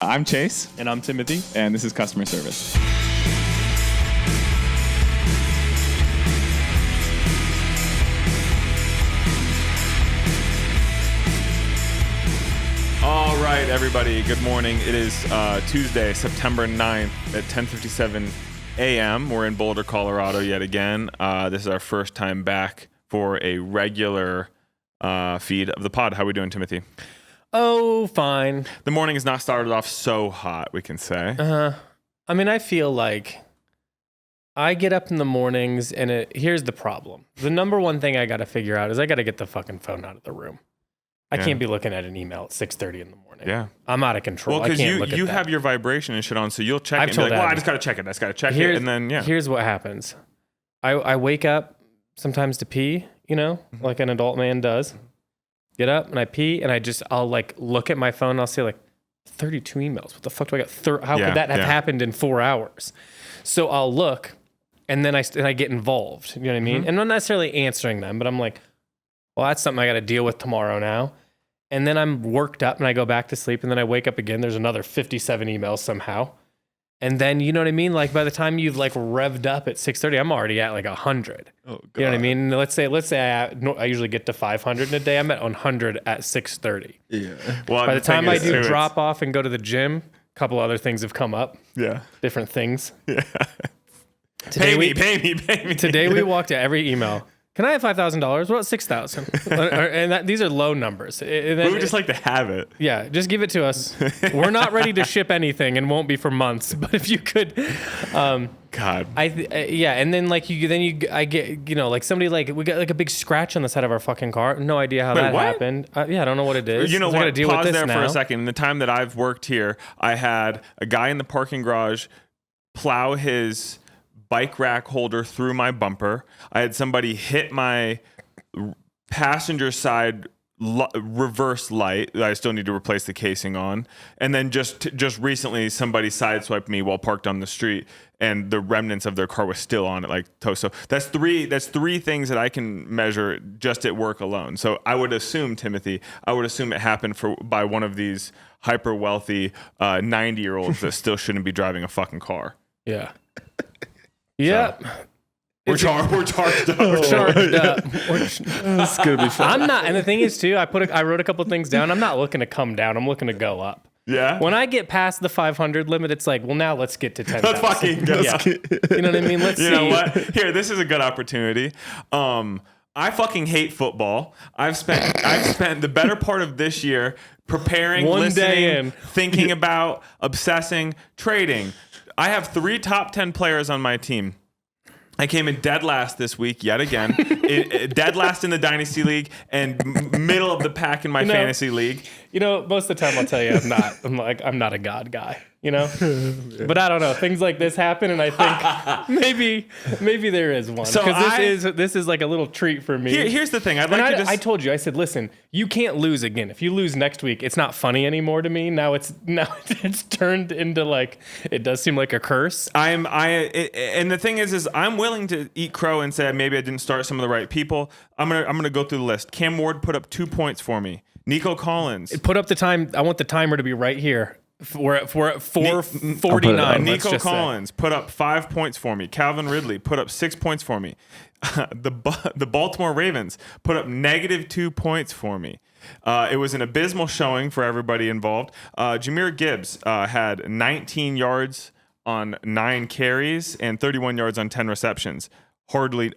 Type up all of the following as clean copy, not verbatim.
I'm Chase. And I'm Timothy. And this is Customer Service. All right, everybody. Good morning. It is Tuesday, September 9th at 10:57 a.m. We're in Boulder, Colorado yet again. This is our first time back for a regular feed of the pod. How are we doing, Timothy? Oh, fine. The morning has not started off so hot, we can say. I mean, I feel like I get up in the mornings and here's the problem. The number one thing I got to figure out is I got to get the fucking phone out of the room. I can't be looking at an email at 6:30 in the morning. Yeah. I'm out of control. Well, because you have your vibration and shit on, so you'll check it and be like, well, I just got to check it. And then, Here's what happens. I wake up sometimes to pee, like an adult man does. Get up and I pee and I'll like look at my phone and I'll say like 32 emails. What the fuck do I got? How could that have happened in 4 hours? So I'll look and then I get involved. You know what I mean? And I'm not necessarily answering them, but I'm like, well, that's something I got to deal with tomorrow now. And then I'm worked up and I go back to sleep and then I wake up again. There's another 57 emails somehow. And then, you know what I mean? Like by the time you've like revved up at 6:30, I'm already at like 100. Oh, God. You know what I mean? Let's say I usually get to 500 in a day. I'm at 100 at 6:30. Yeah. Well, by the time I do drop off and go to the gym, a couple other things have come up. Yeah. Different things. Yeah. Pay me. Today we Yeah. walked at every email. Can I have $5,000? What about 6,000? And these are low numbers. We would just like to have it. Yeah, just give it to us. We're not ready to ship anything and won't be for months. But if you could, God. And then like I get like somebody like we got like a big scratch on the side of our fucking car. No idea how that happened. I don't know what it is. You know what? Deal Pause with this there now. for a second. In the time that I've worked here, I had a guy in the parking garage plow his bike rack holder through my bumper. I had somebody hit my passenger side reverse light that I still need to replace the casing on. And then just recently somebody sideswiped me while parked on the street and the remnants of their car was still on it, like toast. So that's three things that I can measure just at work alone. So I would assume, Timothy, it happened by one of these hyper wealthy 90-year-olds that still shouldn't be driving a fucking car. Yeah. Yep. We're charged up. We're charged up. It's gonna be fun. I'm not, and the thing is too, I wrote a couple things down. I'm not looking to come down. I'm looking to go up. Yeah. When I get past the 500 limit, it's like, well, now let's get to 10,000. Let's fucking go. Yeah. You know what I mean? Let's see. You know what? Here, this is a good opportunity. I fucking hate football. I've spent the better part of this year preparing, listening, thinking about, obsessing, trading. I have 3 top 10 players on my team. I came in dead last this week yet again. Dead last in the Dynasty League and middle of the pack in my Fantasy League. Most of the time I'll tell you I'm not. I'm not a God guy, Yeah. But I don't know. Things like this happen and I think maybe there is one. Because this is like a little treat for me. Here's the thing. I told you, I said, listen, you can't lose again. If you lose next week, it's not funny anymore to me. Now it's turned into like, it does seem like a curse. And the thing is I'm willing to eat crow and say maybe I didn't start some of the right people. I'm gonna go through the list. Cam Ward put up 2 points for me. Nico Collins. Put up the time. I want the timer to be right here. We're at 4:49. Nico Collins put up 5 points for me. Calvin Ridley put up 6 points for me. The Baltimore Ravens put up -2 points for me. It was an abysmal showing for everybody involved. Jahmyr Gibbs had 19 yards on 9 carries and 31 yards on 10 receptions. Hardly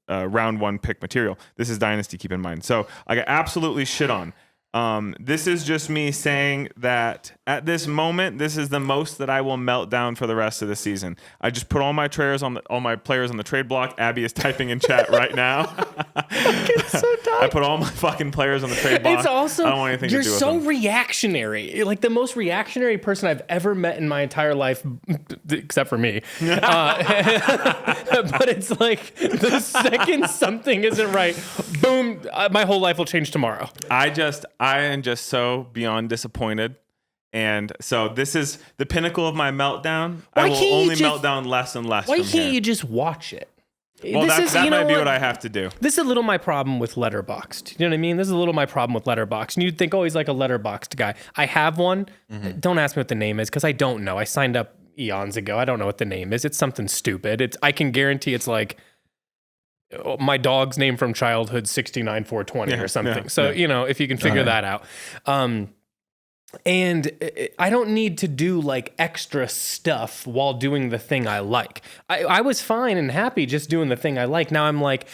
round 1 pick material. This is Dynasty, keep in mind. So I got absolutely shit on. This is just me saying that at this moment, this is the most that I will melt down for the rest of the season. I just put all my players on the trade block. Abby is typing in chat right now. It's so dumb. I put all my fucking players on the trade block. It's also, I don't want anything to do with them. You're so them. reactionary. Like the most reactionary person I've ever met in my entire life, except for me. But it's like the second something isn't right, boom, my whole life will change tomorrow. I am just so beyond disappointed. And so this is the pinnacle of my meltdown. I will only melt down less and less. Why can't you just watch it? Well, that might be what I have to do. This is a little my problem with Letterboxd. You know what I mean? This is a little my problem with Letterboxd. And you'd think, oh, he's like a Letterboxd guy. I have one. Don't ask me what the name is because I don't know. I signed up eons ago. I don't know what the name is. It's something stupid. I can guarantee it's like my dog's name from childhood 69420 or something. So, if you can figure that out. And I don't need to do like extra stuff while doing the thing I like. I was fine and happy just doing the thing I like. Now I'm like,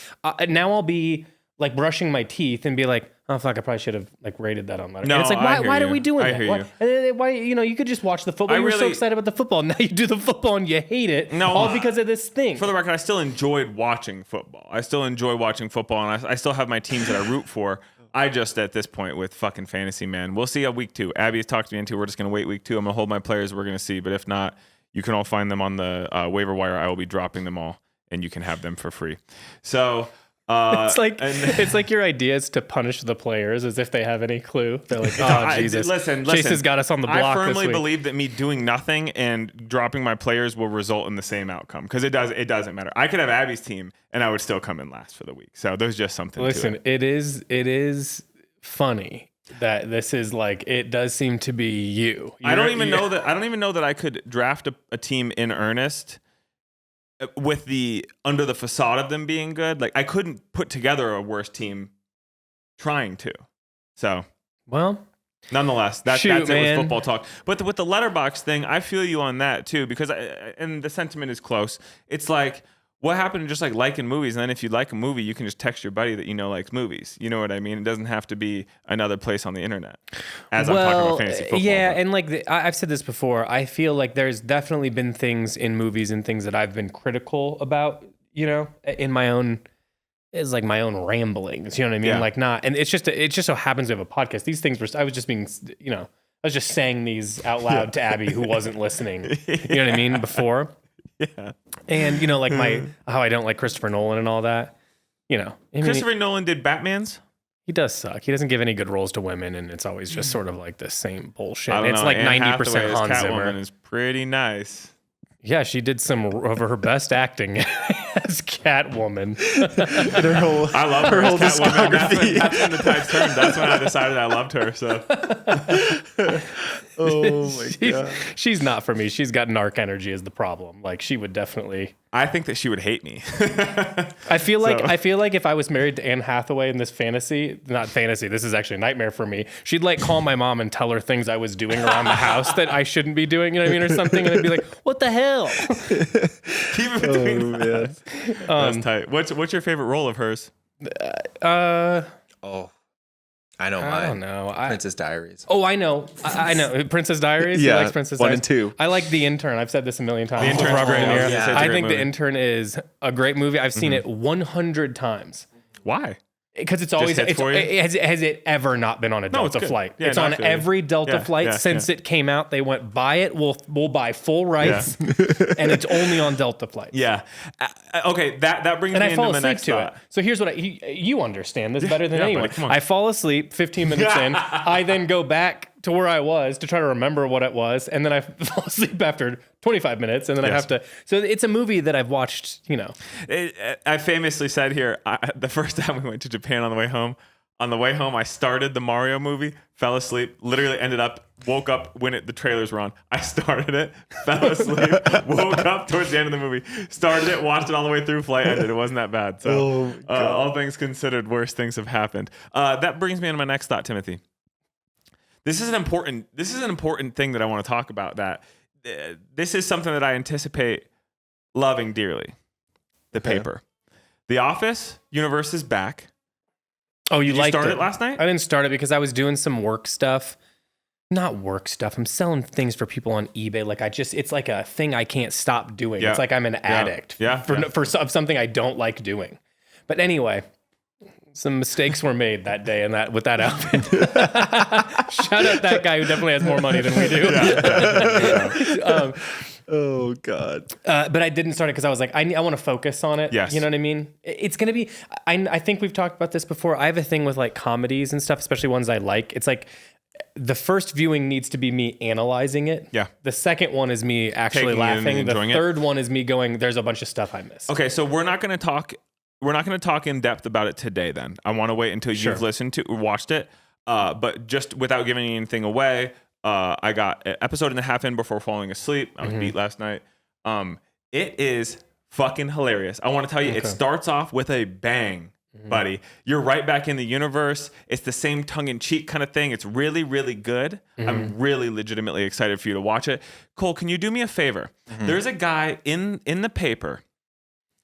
now I'll be like brushing my teeth and be like, oh fuck, I probably should have like rated that on Letterboxd. No, and it's like, why are we doing that? Hear you. Why you could just watch the football. You were so excited about the football. Now you do the football and you hate it. No, all because of this thing. For the record, I still enjoyed watching football. I still enjoy watching football, and I still have my teams that I root for. I just, at this point, with fucking fantasy, man, we'll see how week 2. Abby has talked me into. We're just going to wait week 2. I'm going to hold my players. We're going to see. But if not, you can all find them on the waiver wire. I will be dropping them all, and you can have them for free. So it's like your idea is to punish the players as if they have any clue. They're like, oh, Jesus. Listen. Chase has got us on the block. I firmly this week. believe that me doing nothing and dropping my players will result in the same outcome because it doesn't matter. I could have Abby's team, and I would still come in last for the week. So there's just something Listen, to it. it is funny that this is like, it does seem to be you. I don't even know that I could draft a team in earnest with under the facade of them being good. Like I couldn't put together a worse team trying to. So, well, nonetheless, that's it with football talk. But with the Letterboxd thing, I feel you on that too because and the sentiment is close. It's like, what happened to just like liking movies? And then if you like a movie, you can just text your buddy that you know likes movies. You know what I mean? It doesn't have to be another place on the internet. I'm talking about fantasy football. Yeah, and like I've said this before, I feel like there's definitely been things in movies and things that I've been critical about, in my own, is like my own ramblings. You know what I mean? Yeah. Like not, and it just so happens we have a podcast. These things I was just being, I was just saying these out loud to Abby who wasn't listening. You know what I mean? Before. Yeah. And like how I don't like Christopher Nolan and all that. Christopher Nolan did Batman's. He does suck. He doesn't give any good roles to women, and it's always just sort of like the same bullshit. I don't it's know. like Anne 90% Hathaway Hans as Zimmer. Catwoman is pretty nice. Yeah, she did some of her best acting as Catwoman. I love her whole as Catwoman. discography. That's when the tides turned. That's when I decided I loved her. So. Oh my god. She's not for me. She's got narc energy is the problem. Like she would definitely. I think that she would hate me. I feel like if I was married to Anne Hathaway in this this is actually a nightmare for me. She'd like call my mom and tell her things I was doing around the house that I shouldn't be doing, you know what I mean, or something, and I'd be like, "What the hell?" Keep it between us. That's tight. What's your favorite role of hers? I know mine. I don't know. Princess Diaries. Oh, I know. I know. Princess Diaries? Yeah, He likes Princess 1 Diaries. and 2. I like The Intern. I've said this a million times. The Intern's Robert great. De Niro. Yeah. I think The Intern is a great movie. I've seen it 100 times. Why? Because it's always, hits for you? has it ever not been on a Delta good. flight? Yeah, it's no, I on feel you. every Delta flight since it came out. They went, buy it. We'll buy full rights. And it's only on Delta flights. Yeah. Okay, that brings And me I into fall my asleep next to thought. it. So here's what you understand this better than Yeah, anyone. buddy, come on. I fall asleep 15 minutes in. I then go back to where I was to try to remember what it was. And then I fall asleep after 25 minutes. And then I have to. So it's a movie that I've watched, I famously said here, the first time we went to Japan on the way home, I started the Mario movie, fell asleep, literally woke up when the trailers were on. I started it, fell asleep, woke up towards the end of the movie, started it, watched it all the way through, flight ended. It wasn't that bad. So all things considered, worse things have happened. That brings me into my next thought, Timothy. This is an important thing that I want to talk about. That this is something that I anticipate loving dearly. The paper. The Office universe is back. Oh, you liked it? Did you start it last night? I didn't start it because I was doing some work stuff. Not work stuff. I'm selling things for people on eBay. Like it's like a thing I can't stop doing. Yeah. It's like I'm an addict for something I don't like doing. But anyway, some mistakes were made that day with that outfit. Shout out that guy who definitely has more money than we do. Oh God. But I didn't start it because I was like, I want to focus on it. Yes. You know what I mean? It's going to be, I think we've talked about this before. I have a thing with like comedies and stuff, especially ones I like. It's like, the first viewing needs to be me analyzing it. Yeah. The second one is me actually Taking it in and laughing. The enjoying it. third one is me going, there's a bunch of stuff I missed. Okay, so we're not going to talk in depth about it today then. I want to wait until Sure. you've listened to or watched it. But just without giving anything away, I got an episode and a half in before falling asleep. I was beat last night. It is fucking hilarious. I want to tell you, it starts off with a bang, buddy. You're right back in the universe. It's the same tongue-in-cheek kind of thing. It's really, really good. I'm really legitimately excited for you to watch it. Cole, can you do me a favor? There's a guy in the paper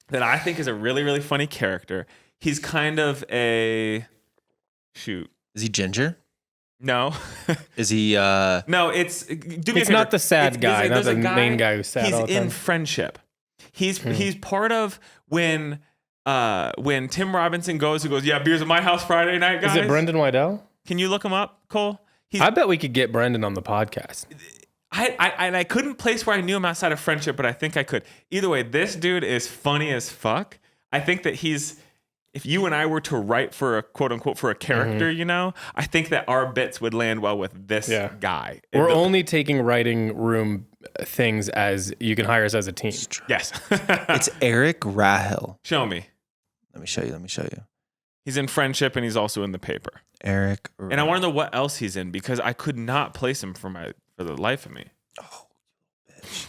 that I think is a really, really funny character. He's kind of a... Shoot. Is he ginger? No. Is he? No, it's... Do me a It's favor. not the sad guy, not there's the main guy who's sad He's all the in time. Friendship. He's part of when Tim Robinson goes, yeah, beers at my house Friday night, guys. Is it Brendan Wydell? Can you look him up, Cole? I bet we could get Brendan on the podcast. I couldn't place where I knew him outside of Friendship, but I think I could. Either way, this dude is funny as fuck. I think that if you and I were to write for a quote unquote for a character, you know, I think that our bits would land well with this guy. We're only taking writing room things as you can hire us as a team. Yes. It's Eric Rahel. Show me. Let me show you. He's in Friendship and he's also in the paper. Eric. And I want to know what else he's in because I could not place him for the life of me. Oh, bitch.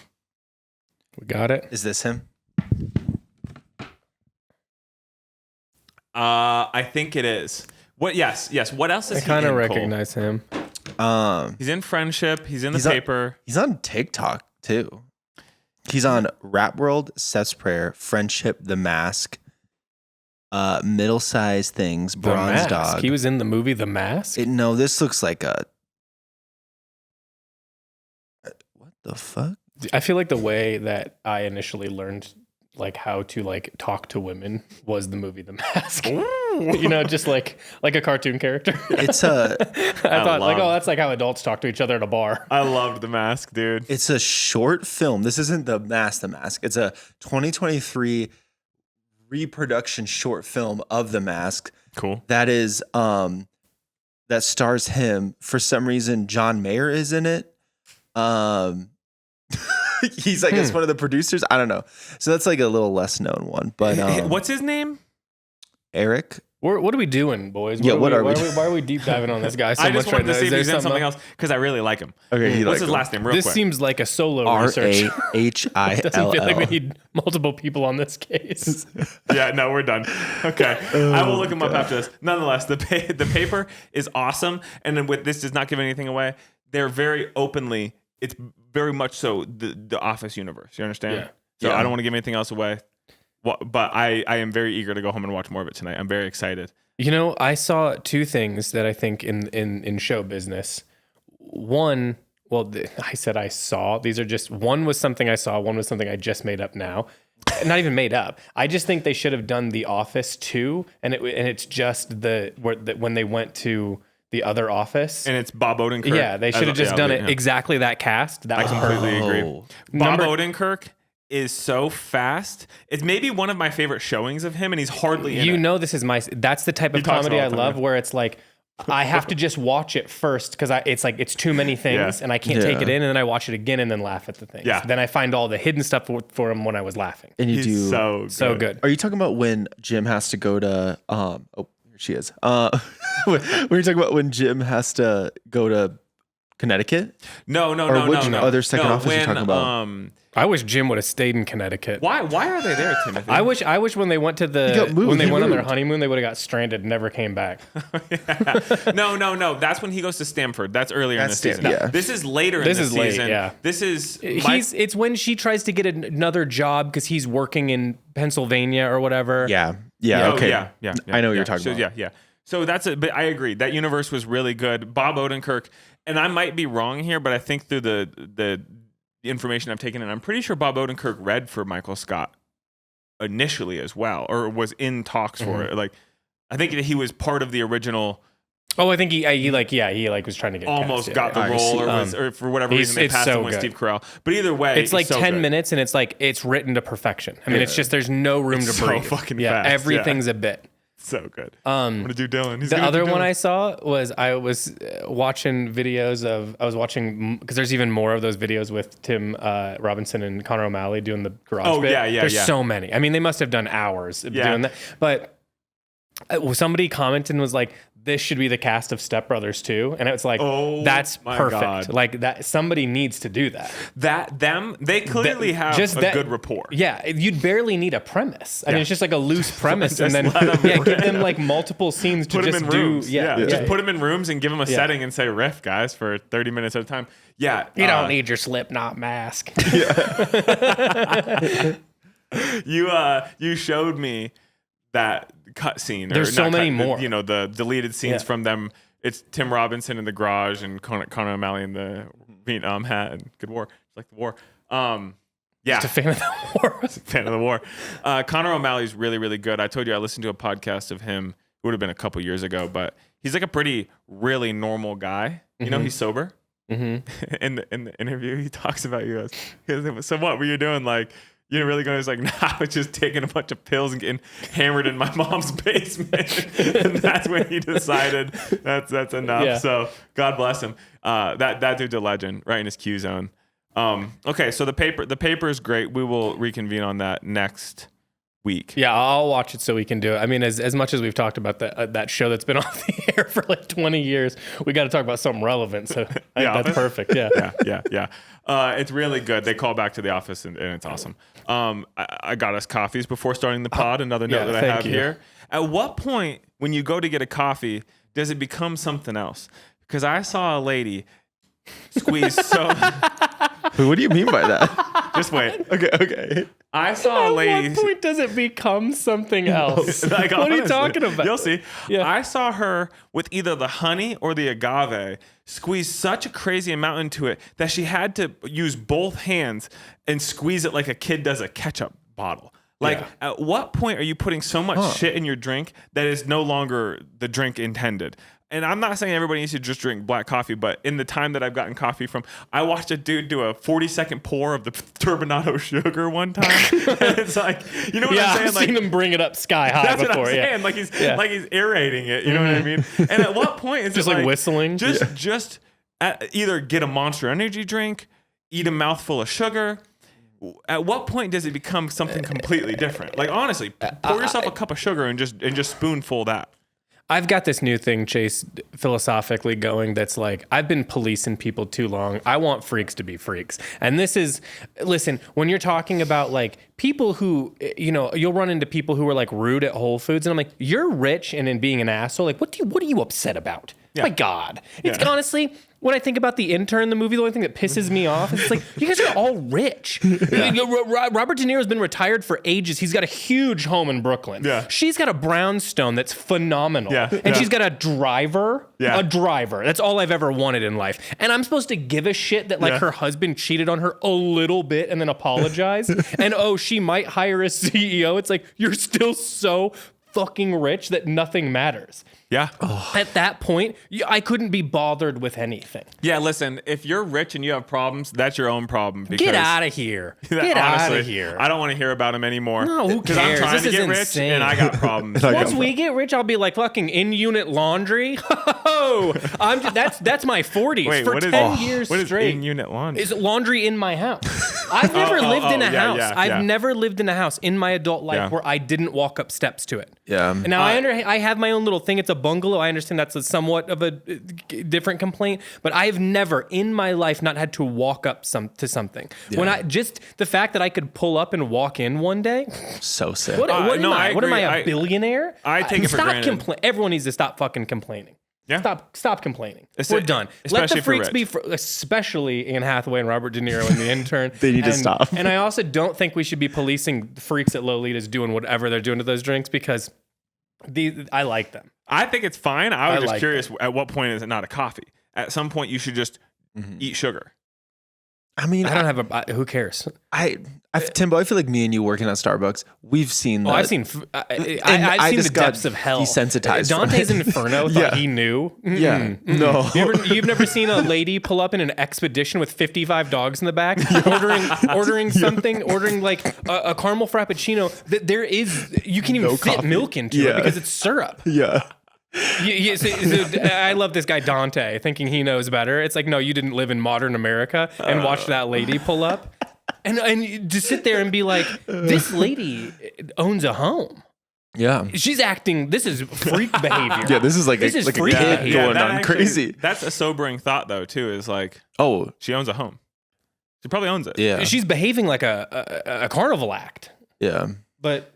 We got it. Is this him? I think it is. What? Yes. What else is I he kind in, of Cole? recognize him. He's in Friendship. He's in the He's on- paper. He's on TikTok too. He's on Rap World, Seth's Prayer, Friendship, The Mask, Middle Size Things, The Bronze Mask. Dog. He was in the movie The Mask. No, this looks like a. What the fuck? I feel like the way that I initially learned like how to like talk to women was the movie The Mask. You know, just like a cartoon character. It's a. I thought like, oh, that's like how adults talk to each other at a bar. I loved The Mask, dude. It's a short film. This isn't The Mask. It's a 2023 reproduction short film of The Mask. Cool. That is that stars him. For some reason, John Mayer is in it. He's I guess one of the producers. I don't know. So that's like a little less known one. But What's his name? Eric. What are we doing, boys? Yeah, what are we why are we deep diving on this guy so I much just right wanted now? to see Is if there he's in something else? else because I really like him. Okay, What's his last name? Real This quick. seems like a solo research. RAHILL. Doesn't feel like we need multiple people on this case. Yeah, no, we're done. Okay. I will look him up after this. Nonetheless, the paper is awesome. And then with this does not give anything away. They're very openly, it's very much so the Office universe. You understand? Yeah. So Yeah. I don't want to give anything else away. But I am very eager to go home and watch more of it tonight. I'm very excited. You know, I saw two things that I think in show business. One, I said I saw. These are just, one was something I saw, one was something I just made up now. Not even made up. I just think they should have done The Office 2, and it's just when they went to the other office. And it's Bob Odenkirk. Yeah, they should have just done it exactly that cast. That I was completely perfect. agree. Bob Odenkirk is so fast. It's maybe one of my favorite showings of him, and he's hardly in You it. know, that's the type of talks comedy all I the time, love, yeah. where it's like I have to just watch it first because it's too many things Yeah. and I can't take Yeah. it in, and then I watch it again and then laugh at the things. Yeah. Then I find all the hidden stuff for him when I was laughing. And you He's do so good. So good. Are you talking about when Jim has to go to here she is. When you're talking about when Jim has to go to Connecticut? No. which other second office you're talking about? I wish Jim would have stayed in Connecticut. Why are they there, Timothy? I wish when they went to got moved. when they He went on their moved. honeymoon, they would have got stranded and never came back. No. That's when he goes to Stanford. That's earlier in the That's season. Stanford, yeah. This is later This in is the late, season. yeah. This is It's when she tries to get another job because he's working in Pennsylvania or whatever. Yeah. Oh, Okay. Yeah. I know what you're talking So, about. Yeah. So that's it. But I agree. That universe was really good. Bob Odenkirk, and I might be wrong here, but I think through the information I've taken in, I'm pretty sure Bob Odenkirk read for Michael Scott initially as well, or was in talks for it. Like, I think that he was part of the original. Oh, I think he was trying to get Almost cast. got the Yeah. role, I see. or for whatever He's- reason they it's passed so him with good. Steve Carell. But either way, It's like so 10 good. minutes, and it's like it's written to perfection. I mean, it's just there's no room It's to so breathe. fucking yeah, fast, everything's a bit. So good. What did you, Dylan? The other one I saw was I was watching videos of because there's even more of those videos with Tim Robinson and Connor O'Malley doing the garage. Oh, bit. yeah. There's so many. I mean, they must have done hours of doing that. But somebody commented and was like, "This should be the cast of Step Brothers too," and it's like, that's perfect. God. Like that, somebody needs to do that. They clearly have good rapport. Yeah, you'd barely need a premise. I mean, it's just like a loose premise, and then give give them like multiple scenes to Put them just in do. rooms. Just put them in rooms and give them a Yeah. setting and say riff, guys, for 30 minutes at a time. Yeah, You don't need your Slipknot mask. You showed me that cut scene. There's so many more. The deleted scenes from them. It's Tim Robinson in the garage and Connor O'Malley in the Vietnam hat. And good war. It's like the war. Just a fan of the war. Fan of the war. Connor O'Malley's really, really good. I told you I listened to a podcast of him. It would have been a couple years ago, but he's like a pretty, really normal guy. You know, he's sober. Mm-hmm. In the interview, he talks about you guys. So what were you doing? Like, you know, really going? He's like, nah, I was just taking a bunch of pills and getting hammered in my mom's basement. And that's when he decided that's enough. Yeah. So God bless him. That dude's a legend, right in his Q zone. Okay, so the paper is great. We will reconvene on that next week. Yeah, I'll watch it so we can do it. I mean, as much as we've talked about that show that's been on the air for like 20 years, we got to talk about something relevant. So I think that's perfect. Yeah. Yeah. It's really good. They call back to the office and it's awesome. I got us coffees before starting the pod. Another note that I have here. At what point when you go to get a coffee, does it become something else? Because I saw a lady squeeze so... What do you mean by that? Just wait. Okay. I saw a lady... At what point does it become something else? Like, what are you honestly, talking about? You'll see. Yeah. I saw her with either the honey or the agave squeeze such a crazy amount into it that she had to use both hands and squeeze it like a kid does a ketchup bottle. Like, at what point are you putting so much shit in your drink that is no longer the drink intended? And I'm not saying everybody needs to just drink black coffee, but in the time that I've gotten coffee from, I watched a dude do a 40-second pour of the turbinado sugar one time. And it's like, you know what I'm saying? I've Like, seen him bring it up sky high that's before. what I'm saying. Like he's aerating it. You know what I mean? And at what point is Just it like whistling? Just either get a Monster Energy drink, eat a mouthful of sugar. At what point does it become something completely different? Like, honestly, pour yourself a cup of sugar and just spoonful that. I've got this new thing, Chase, philosophically going that's like, I've been policing people too long. I want freaks to be freaks. And this is, listen, when you're talking about like people who, you know, you'll run into people who are like rude at Whole Foods. And I'm like, you're rich and in being an asshole. Like, what are you upset about? Yeah. My God. It's honestly, when I think about The Intern, the movie, the only thing that pisses me off is it's like, you guys are all rich. Robert De Niro's been retired for ages. He's got a huge home in Brooklyn. Yeah. She's got a brownstone that's phenomenal. Yeah. And she's got a driver. Yeah. A driver. That's all I've ever wanted in life. And I'm supposed to give a shit that like her husband cheated on her a little bit and then apologize. And she might hire a CEO. It's like, you're still so fucking rich that nothing matters. Yeah. At that point, I couldn't be bothered with anything. Yeah, listen, if you're rich and you have problems, that's your own problem. Get out of here. Get out of here. I don't want to hear about them anymore. No, who Because I'm cares? trying This to is get rich insane. and I got problems. Once we get rich, I'll be like fucking in-unit laundry. That's my 40s. Wait, for what 10 years what straight. Is in-unit laundry? Is laundry in my house. I've never lived in a house. yeah. I've never lived in a house in my adult life where I didn't walk up steps to it. Yeah. And now I have my own little thing. It's a bungalow. I understand that's somewhat of a different complaint, but I have never in my life not had to walk up to something. Yeah. When I just the fact that I could pull up and walk in one day. So sick. What am I? What am I, agree. a billionaire? I take it for granted. Everyone needs to stop fucking complaining. Yeah. Stop complaining. We're done. Let the freaks be, especially Anne Hathaway and Robert De Niro in The Intern. They need to stop. And I also don't think we should be policing the freaks at Lolita's doing whatever they're doing to those drinks because I like them. I think it's fine. I was just like curious, at what point is it not a coffee? At some point, you should just eat sugar. I mean, I don't have who cares? Timbo, I feel like me and you working at Starbucks, we've seen that. I've seen the depths of hell. Desensitized. Dante's Inferno thought he knew. Yeah. No. You've never seen a lady pull up in an expedition with 55 dogs in the back, ordering something, ordering like a caramel frappuccino. You can even fit milk into it because it's syrup. Yeah. I love this guy Dante thinking he knows better. It's like, no, you didn't live in modern America and watch that lady pull up. And to sit there and be like, this lady owns a home. Yeah. She's acting, this is freak behavior. Yeah, this is like a freak kid behavior. going on crazy. That's a sobering thought, though, too, is like, oh, she owns a home. She probably owns it. Yeah. She's behaving like a carnival act. Yeah. But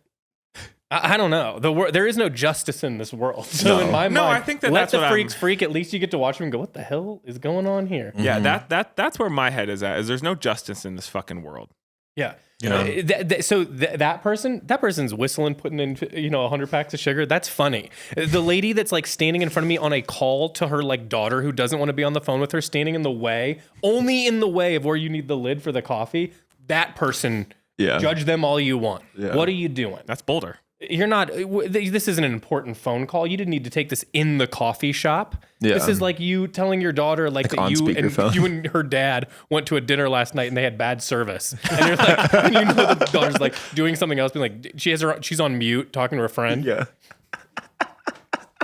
I don't know. There is no justice in this world. So in my mind, I think that's let the what freaks freak. At least you get to watch them and go, what the hell is going on here? Yeah, that's where my head is at. Is there's no justice in this fucking world. Yeah. You know? That person's whistling, putting in 100 packs of sugar. That's funny. The lady that's like standing in front of me on a call to her like daughter who doesn't want to be on the phone with her, standing in the way, only in the way of where you need the lid for the coffee. That person, judge them all you want. Yeah. What are you doing? That's Boulder. You're not. This isn't an important phone call. You didn't need to take this in the coffee shop. Yeah. This is like you telling your daughter like that you and her dad went to a dinner last night and they had bad service. And you're like, and you know the daughter's like doing something else, being like she's on mute talking to her friend. Yeah.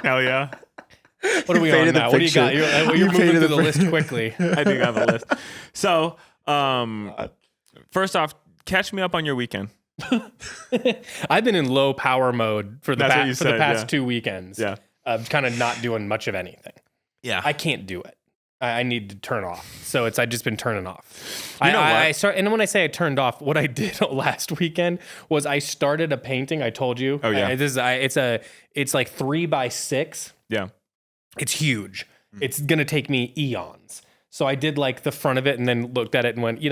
Hell yeah. What are we on now? What do you got? You're moving through the list quickly. I do have a list. So, first off, catch me up on your weekend. I've been in low power mode for the past 2 weekends. Yeah. Kind of not doing much of anything. Yeah. I can't do it. I need to turn off. So I've just been turning off. You know what? And when I say I turned off, what I did last weekend was I started a painting. I told you. Oh yeah. It's like 3x6. Yeah. It's huge. It's gonna take me eons. So I did like the front of it and then looked at it and went,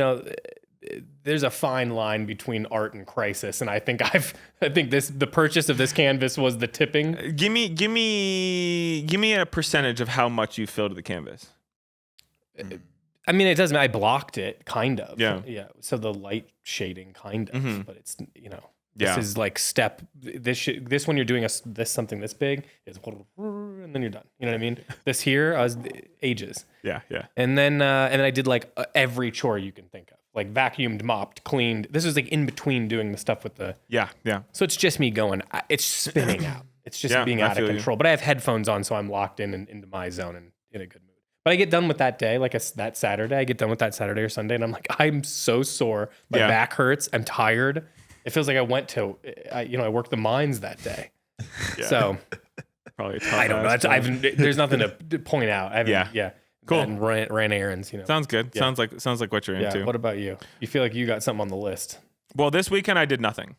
there's a fine line between art and crisis, and I think the purchase of this canvas was the tipping. Give me a percentage of how much you filled the canvas. I mean, it doesn't. I blocked it, kind of. Yeah. So the light shading, kind of, but it's Yeah. This is like step. This when you're doing something this big is, and then you're done. You know what I mean? This here, I was ages. Yeah. And then I did like every chore you can think of, like vacuumed, mopped, cleaned. This was like in between doing the stuff with the. Yeah. So it's just me going. It's spinning out. It's just being out of control. But I have headphones on, so I'm locked in and into my zone and in a good mood. But I get done with that day, that Saturday. I get done with that Saturday or Sunday, and I'm like, I'm so sore. My back hurts. I'm tired. It feels like I went to, I worked the mines that day. Yeah. So probably. I don't know. There's nothing to point out. I haven't. Yeah. Cool. And ran errands. Sounds good. Yeah. Sounds like what you're into. What about you? You feel like you got something on the list? Well, this weekend I did nothing,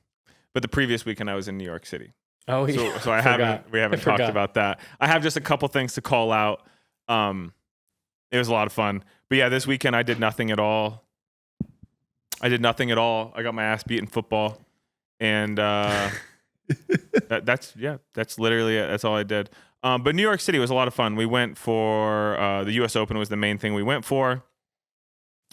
but the previous weekend I was in New York City. Oh yeah. So we haven't talked about that. I have just a couple things to call out. It was a lot of fun, but yeah, this weekend I did nothing at all. I got my ass beat in football, and that's literally it. That's all I did. But New York City was a lot of fun. We went for the U.S. Open was the main thing we went for.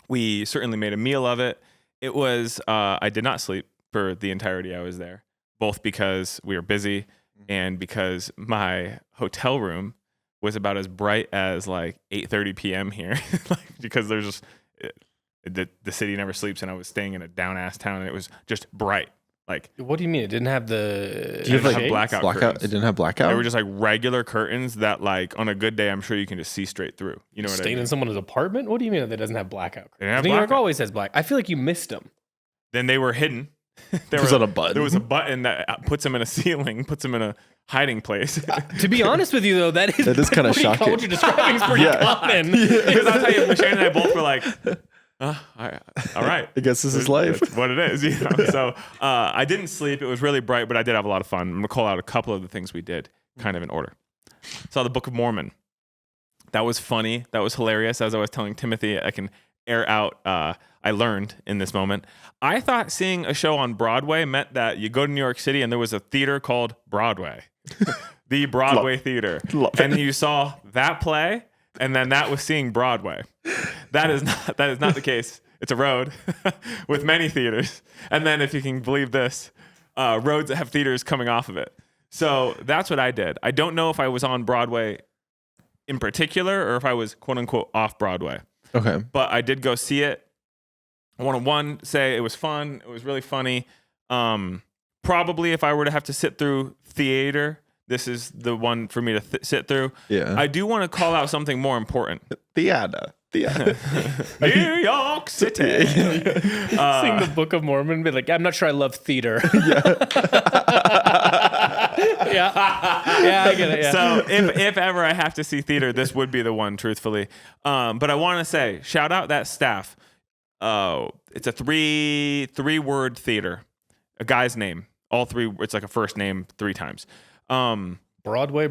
We certainly made a meal of it. It was I did not sleep for the entirety I was there, both because we were busy and because my hotel room was about as bright as like 8:30 p.m. here, because there's just the city never sleeps, and I was staying in a down ass town, and it was just bright. Like, what do you mean it didn't have the? Do you have like blackout curtains? It didn't have blackout. They were just like regular curtains that, like, on a good day, I'm sure you can just see straight through. You know what I mean? Staying in someone's apartment? What do you mean that doesn't have blackout curtains? New York always has black. I feel like you missed them. Then they were hidden. There was a button. There was a button that puts them in a ceiling, puts them in a hiding place. To be honest with you, though, that is kind of shocking. What you're describing is pretty common. Because I'll tell you, Shane and I both were like, all right. I guess this is life. That's what it is, Yeah. So I didn't sleep. It was really bright, but I did have a lot of fun. I'm going to call out a couple of the things we did kind of in order. Saw the Book of Mormon. That was funny. That was hilarious. As I was telling Timothy, I can air out, I learned in this moment. I thought seeing a show on Broadway meant that you go to New York City and there was a theater called Broadway. The Broadway Theater. And you saw that play, and then that was seeing Broadway. That is not the case. It's a road with many theaters. And then if you can believe this, roads that have theaters coming off of it. So that's what I did. I don't know if I was on Broadway in particular or if I was quote unquote off Broadway. Okay. But I did go see it. I want to say it was fun. It was really funny. Probably if I were to have to sit through theater, this is the one for me to sit through. Yeah. I do want to call out something more important. Theater. New York City. Sing the Book of Mormon and be like, I'm not sure I love theater. Yeah, I get it. Yeah. So if ever I have to see theater, this would be the one, truthfully. But I want to say, shout out that staff. It's a three-word theater. A guy's name. All three. It's like a first name 3 times. Broadway.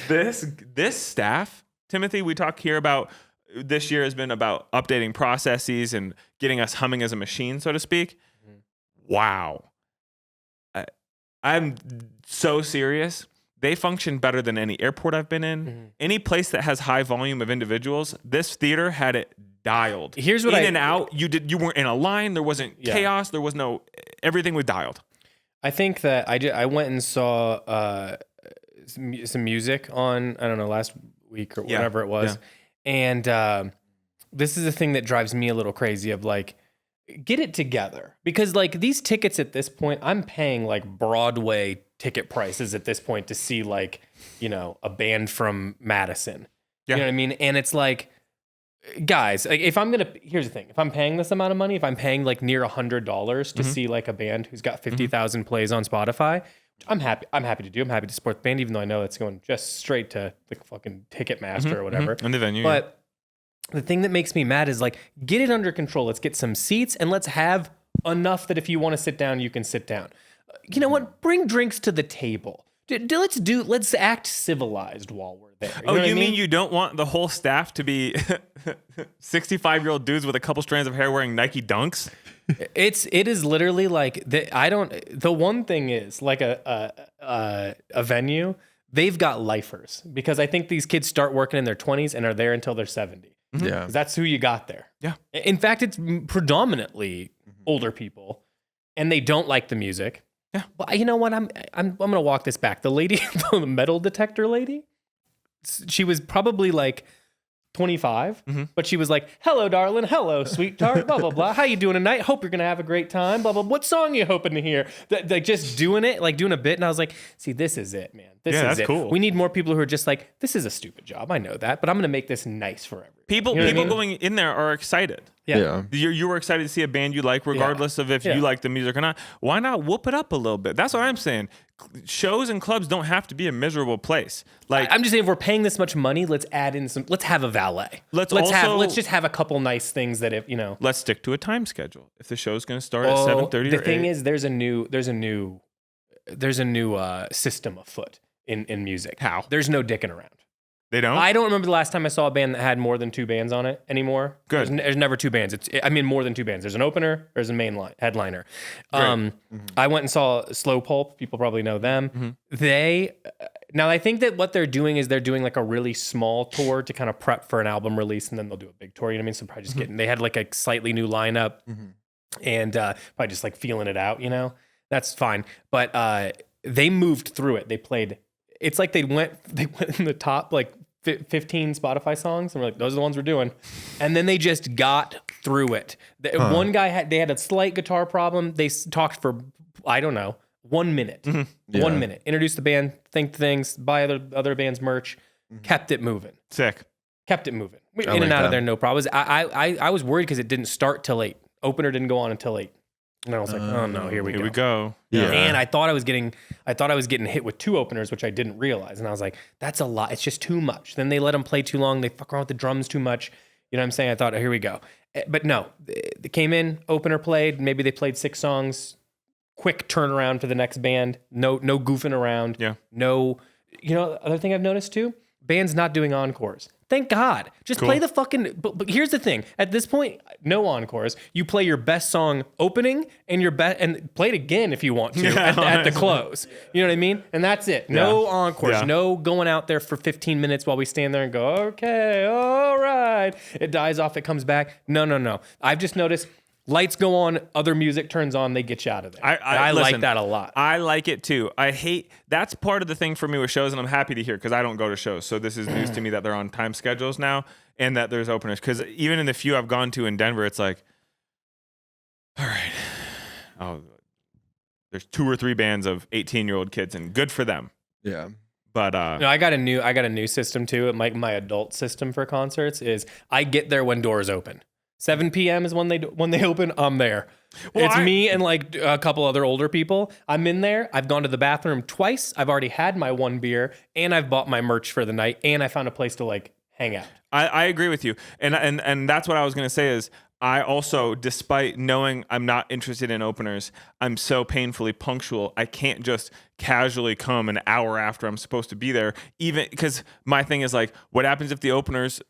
This staff, Timothy, we talk here about this year has been about updating processes and getting us humming as a machine, so to speak. Mm-hmm. Wow. I'm so serious. They function better than any airport I've been in. Mm-hmm. Any place that has high volume of individuals, this theater had it dialed. Here's what and out. You weren't in a line. There wasn't chaos. There was no. Everything was dialed. I think that I went and saw some music on, I don't know, last week or whatever it was. Yeah. And this is the thing that drives me a little crazy of like, get it together. Because like these tickets at this point, I'm paying like Broadway ticket prices at this point to see like, you know, a band from Madison. Yeah. You know what I mean? And it's like, guys, like here's the thing. If I'm paying this amount of money, if I'm paying like near $100 to see like a band who's got 50,000 plays on Spotify, I'm happy to do. I'm happy to support the band, even though I know it's going just straight to the fucking Ticketmaster or whatever. And the venue. But the thing that makes me mad is like, get it under control. Let's get some seats and let's have enough that if you want to sit down, you can sit down. You know what? Bring drinks to the table. Let's act civilized while we're there. You mean you don't want the whole staff to be 65-year-old dudes with a couple strands of hair wearing Nike Dunks? It is literally like the one thing is like a venue, they've got lifers because I think these kids start working in their 20s and are there until they're 70. Mm-hmm. Yeah. That's who you got there. Yeah. In fact, it's predominantly older people and they don't like the music. Yeah. Well, you know what? I'm going to walk this back. The lady, the metal detector lady, she was probably like 25, but she was like, "Hello, darling. Hello, sweetheart. Blah blah blah. How you doing tonight? Hope you're gonna have a great time. Blah blah. What song you hoping to hear?" Like just doing it, like doing a bit, and I was like, "See, this is it, man. This is that's it. Cool. We need more people who are just like, this is a stupid job. I know that, but I'm gonna make this nice for everyone." People going in there are excited. Yeah. You were excited to see a band you like, regardless of if you like the music or not. Why not whoop it up a little bit? That's what I'm saying. Shows and clubs don't have to be a miserable place. Like I'm just saying, if we're paying this much money, let's add in some. Let's have a valet. Let's just have a couple nice things that if you know. Let's stick to a time schedule. If the show's going to start at 7:30, the thing is, there's a new system afoot in music. How? There's no dicking around. They don't? I don't remember the last time I saw a band that had more than 2 bands on it anymore. Good. There's never 2 bands. More than 2 bands. There's an opener, there's a headliner. I went and saw Slow Pulp. People probably know them. Now I think that what they're doing is they're doing like a really small tour to kind of prep for an album release, and then they'll do a big tour. You know what I mean? So probably just they had like a slightly new lineup, and probably just like feeling it out. You know, that's fine. But they moved through it. They played. It's like they went in the top like 15 Spotify songs, and we're like, those are the ones we're doing. And then they just got through it. One guy had a slight guitar problem. They talked for, I don't know, 1 minute. 1 minute. Introduced the band, think things, buy other band's merch, kept it moving. Sick. Kept it moving. In and out of there, no problems. I was worried because it didn't start till 8. Opener didn't go on until 8. And I was like, oh no, here we go. Yeah. And I thought I was getting hit with 2 openers, which I didn't realize. And I was like, that's a lot. It's just too much. Then they let them play too long. They fuck around with the drums too much. You know what I'm saying? I thought, oh, here we go. But no, they came in, opener played. Maybe they played 6 songs. Quick turnaround for the next band. No goofing around. Yeah. No, other thing I've noticed too, bands not doing encores. Thank God. Just Cool. play the fucking. But here's the thing. At this point, no encores. You play your best song opening and your best, and play it again if you want to at the close. You know what I mean? And that's it. No encores. Yeah. No going out there for 15 minutes while we stand there and go, okay, all right. It dies off. It comes back. No. I've just noticed. Lights go on, other music turns on, they get you out of there. I listen, like that a lot. I like it too. I hate that's part of the thing for me with shows, and I'm happy to hear because I don't go to shows. So this is news to me that they're on time schedules now and that there's openers. Because even in the few I've gone to in Denver, it's like, all right, there's 2 or 3 bands of 18-year-old kids, and good for them. Yeah. But No, I got a new system too. My adult system for concerts is I get there when doors open. 7 p.m. is when they open. I'm there. Well, It's me and like a couple other older people. I'm in there. I've gone to the bathroom twice. I've already had my 1 beer, and I've bought my merch for the night, and I found a place to like hang out. I agree with you, and that's what I was gonna say is I also, despite knowing I'm not interested in openers, I'm so painfully punctual. I can't just casually come an hour after I'm supposed to be there, even because my thing is like, what happens if the openers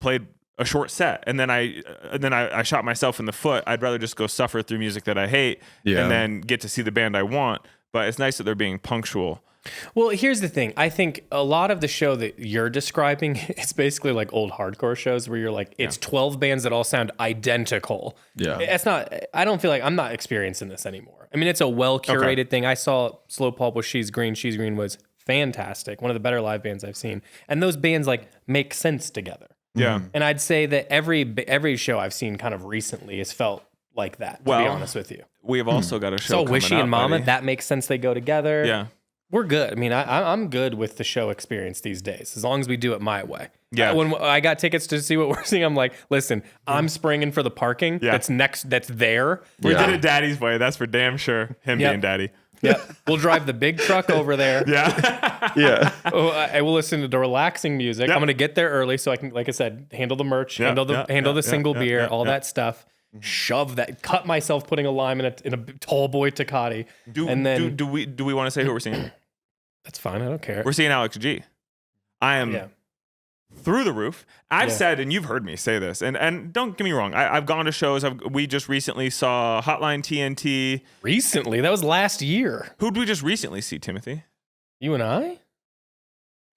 played a short set and then I shot myself in the foot? I'd rather just go suffer through music that I hate and then get to see the band I want. But it's nice that they're being punctual. Well, here's the thing. I think a lot of the show that you're describing, it's basically like old hardcore shows where you're like, it's 12 bands that all sound identical. Yeah. It's not, I don't feel like I'm not experiencing this anymore. I mean, it's a well curated thing. I saw Slow Pulp with She's Green. She's Green was fantastic. One of the better live bands I've seen. And those bands like make sense together. Yeah. And I'd say that every show I've seen kind of recently has felt like that, to be honest with you. We have also got a show So coming Wishy up, and Mama, buddy. that makes sense. They go together. Yeah. We're good. I mean, I'm good with the show experience these days, as long as we do it my way. Yeah. When I got tickets to see what we're seeing, I'm like, listen, I'm springing for the parking that's there. We did it Daddy's way. That's for damn sure. Him being Daddy. Yeah. We'll drive the big truck over there. Yeah. Yeah. I will listen to the relaxing music. I'm going to get there early so I can, like I said, handle the merch, handle the single beer, all that stuff. Shove that, cut myself putting a lime in a tall boy Tecate. Do we want to say who we're seeing? That's fine. I don't care. We're seeing Alex G. I am through the roof. I've said, and you've heard me say this, and don't get me wrong, I've gone to shows. We just recently saw Hotline TNT. Recently? That was last year. Who'd we just recently see, Timothy? You and I?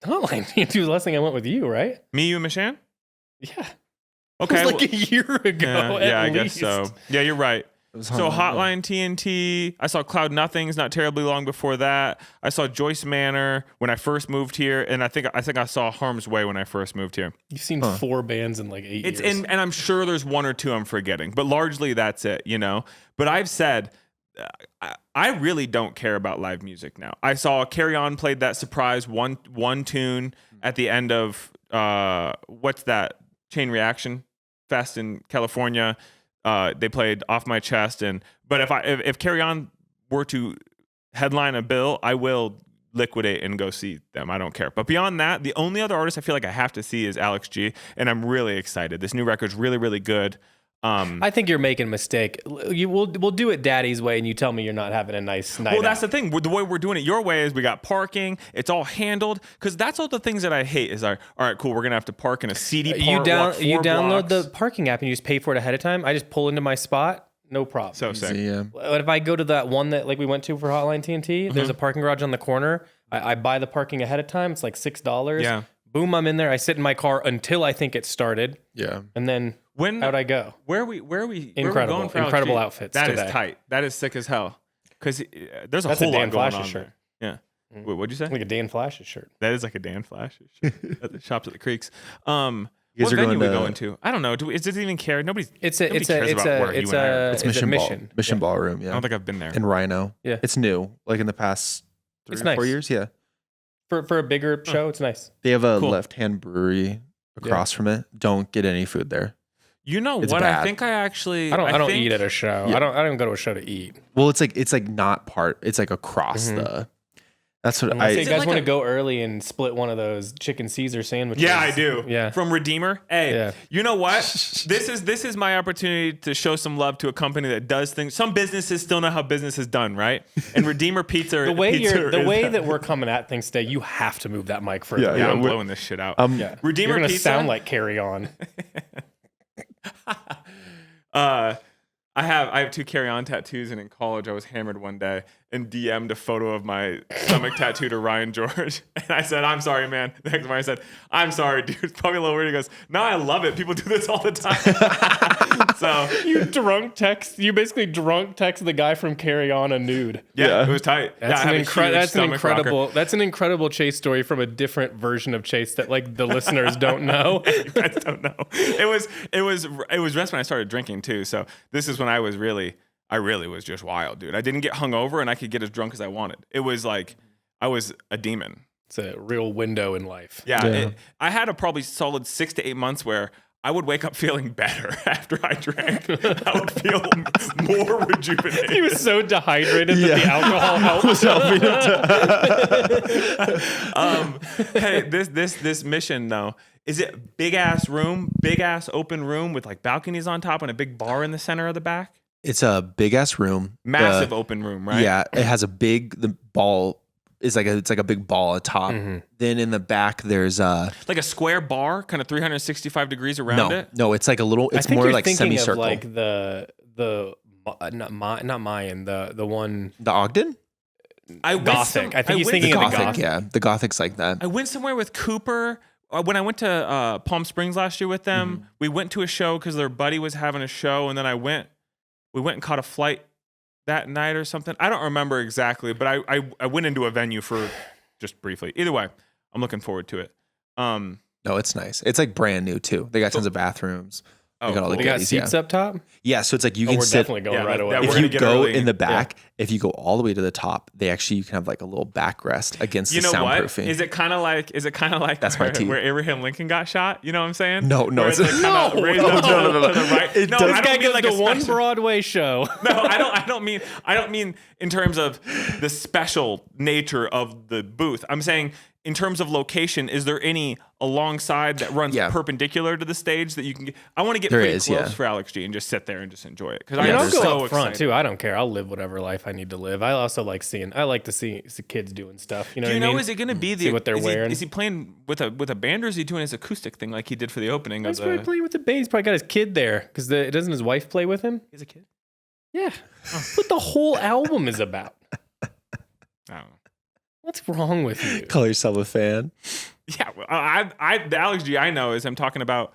Hotline TNT was the last thing I went with you, right? Me, you, and Mishan? Yeah. Okay. It was like a year ago. Yeah, I least. guess so. Yeah, you're right. So Hotline. Hotline TNT. I saw Cloud Nothings not terribly long before that. I saw Joyce Manor when I first moved here, and I think I saw Harm's Way when I first moved here. You've seen 4 bands in like 8 It's years. and I'm sure there's 1 or 2 I'm forgetting, but largely that's it, you know. But I've said I really don't care about live music now. I saw Carry On played that surprise one tune at the end of what's that Chain Reaction Fest in California. They played Off My Chest, but if Carry On were to headline a bill, I will liquidate and go see them. I don't care. But beyond that, the only other artist I feel like I have to see is Alex G, and I'm really excited. This new record's really, really good. I think you're making a mistake. We'll do it Daddy's way, and you tell me you're not having a nice night. Well, that's out. the thing. The way we're doing it your way is we got parking. It's all handled. Because that's all the things that I hate is all right, cool, we're going to have to park in a seedy part. You download blocks. the parking app and you just pay for it ahead of time. I just pull into my spot. No problem. So sick. Yeah. But if I go to that one that like we went to for Hotline TNT, there's a parking garage on the corner. I buy the parking ahead of time. It's like $6. Yeah. Boom, I'm in there. I sit in my car until I think it started. Yeah. And then out I go. Where are we Incredible. going for Incredible LG? outfits That today. is tight. That is sick as hell. Because there's a That's whole a Dan lot going Flash's on shirt. there. Yeah. What'd you say? Like a Dan Flash's shirt. That is like a Dan Flash shirt at the Shops at the Creeks. You What guys are venue going we to- going to? I don't know. Does it even care? Nobody It's cares about where you and I are. It's a Mission mission. Mission Ballroom. I Yeah. don't think I've been there. In Rhino. Yeah. It's new. Like in the past 3 It's or 4 nice. years. Yeah. For a bigger show, it's nice. They have a Cool. Left Hand Brewery across from it. Don't get any food there. You know It's what? I bad. think I actually. I don't think- eat at a show. Yeah. I don't go to a show to eat. Well, it's like not part. It's like across the. That's what Unless you Is it guys like want a- to go early and split one of those chicken Caesar sandwiches. Yeah, I do. Yeah. From Redeemer. Hey, Yeah. you know what? This is my opportunity to show some love to a company that does things. Some businesses still know how business is done, right? And Redeemer Pizza. The way is that we're coming at things today, you have to move that mic further. Yeah, Yeah, I'm we're- blowing this shit out. Yeah. Redeemer You're gonna Pizza. sound like Carry On. I have 2 carry-on tattoos, and in college I was hammered one day and DM'd a photo of my stomach tattoo to Ryan George, and I said, "I'm sorry, man." The next morning I said, "I'm sorry, dude. It's probably a little weird." He goes, "No, I love it. People do this all the time." So You basically drunk text the guy from Carry On a nude. yeah, it was tight. That's, yeah, that's an incredible Chase story from a different version of Chase that like the listeners don't know. You guys don't know. It was just when I started drinking too. So this is when I really was just wild, dude. I didn't get hungover and I could get as drunk as I wanted. It was like I was a demon. It's a real window in life. Yeah. I had a probably solid 6 to 8 months where I would wake up feeling better after I drank. I would feel more rejuvenated. He was so dehydrated that the alcohol helped. Hey, this mission though, is it big ass open room with like balconies on top and a big bar in the center of the back? It's a big ass room. Massive open room, right? Yeah, it has the ball is it's like a big ball atop. Then in the back there's Like a square bar, kind of 365 degrees around it. No, it's like a little. It's I think more you're like thinking semicircle. of like the not Mayan, the one The Ogden, I went Gothic. I think he's thinking the of the Gothic. Gothic. Yeah, the Gothic's like that. I went somewhere with Cooper. When I went to Palm Springs last year with them, we went to a show because their buddy was having a show, and then we went and caught a flight that night or something. I don't remember exactly, but I went into a venue for just briefly. Either way, I'm looking forward to it. No, it's nice. It's like brand new too. They got tons of bathrooms. They got all the They got goodies, seats up top. Yeah, so it's like you Oh, can we're sit. definitely going right away. we're If gonna you get go early. in the back, if you go all the way to the top, you can have like a little backrest against You the know what? soundproofing. Is it kind of like That's my tea. where Abraham Lincoln got shot? You know what I'm saying? No, Where it's like kinda raised up no. to the right. It No, does- I This guy don't mean goes like to a one special- Broadway show. No, I don't mean in terms of the special nature of the booth. I'm saying in terms of location, is there any alongside that runs perpendicular to the stage that you can get? I want to get pretty close for Alex G and just sit there and just enjoy it. Because I mean, I'm I'll go so up front excited. too. I don't care. I'll live whatever life I need to live. I also like to see kids doing stuff. You know Do you what I know, mean? is it going to be See what they're wearing. Is he playing with a band, or is he doing his acoustic thing like he did for the opening of He's probably the? playing with the band. He's probably got his kid there because doesn't his wife play with him? He's a kid. Yeah. That's what the whole album is about. I don't know. What's wrong with you? Call yourself a fan. Yeah, well, the Alex G I know is I'm talking about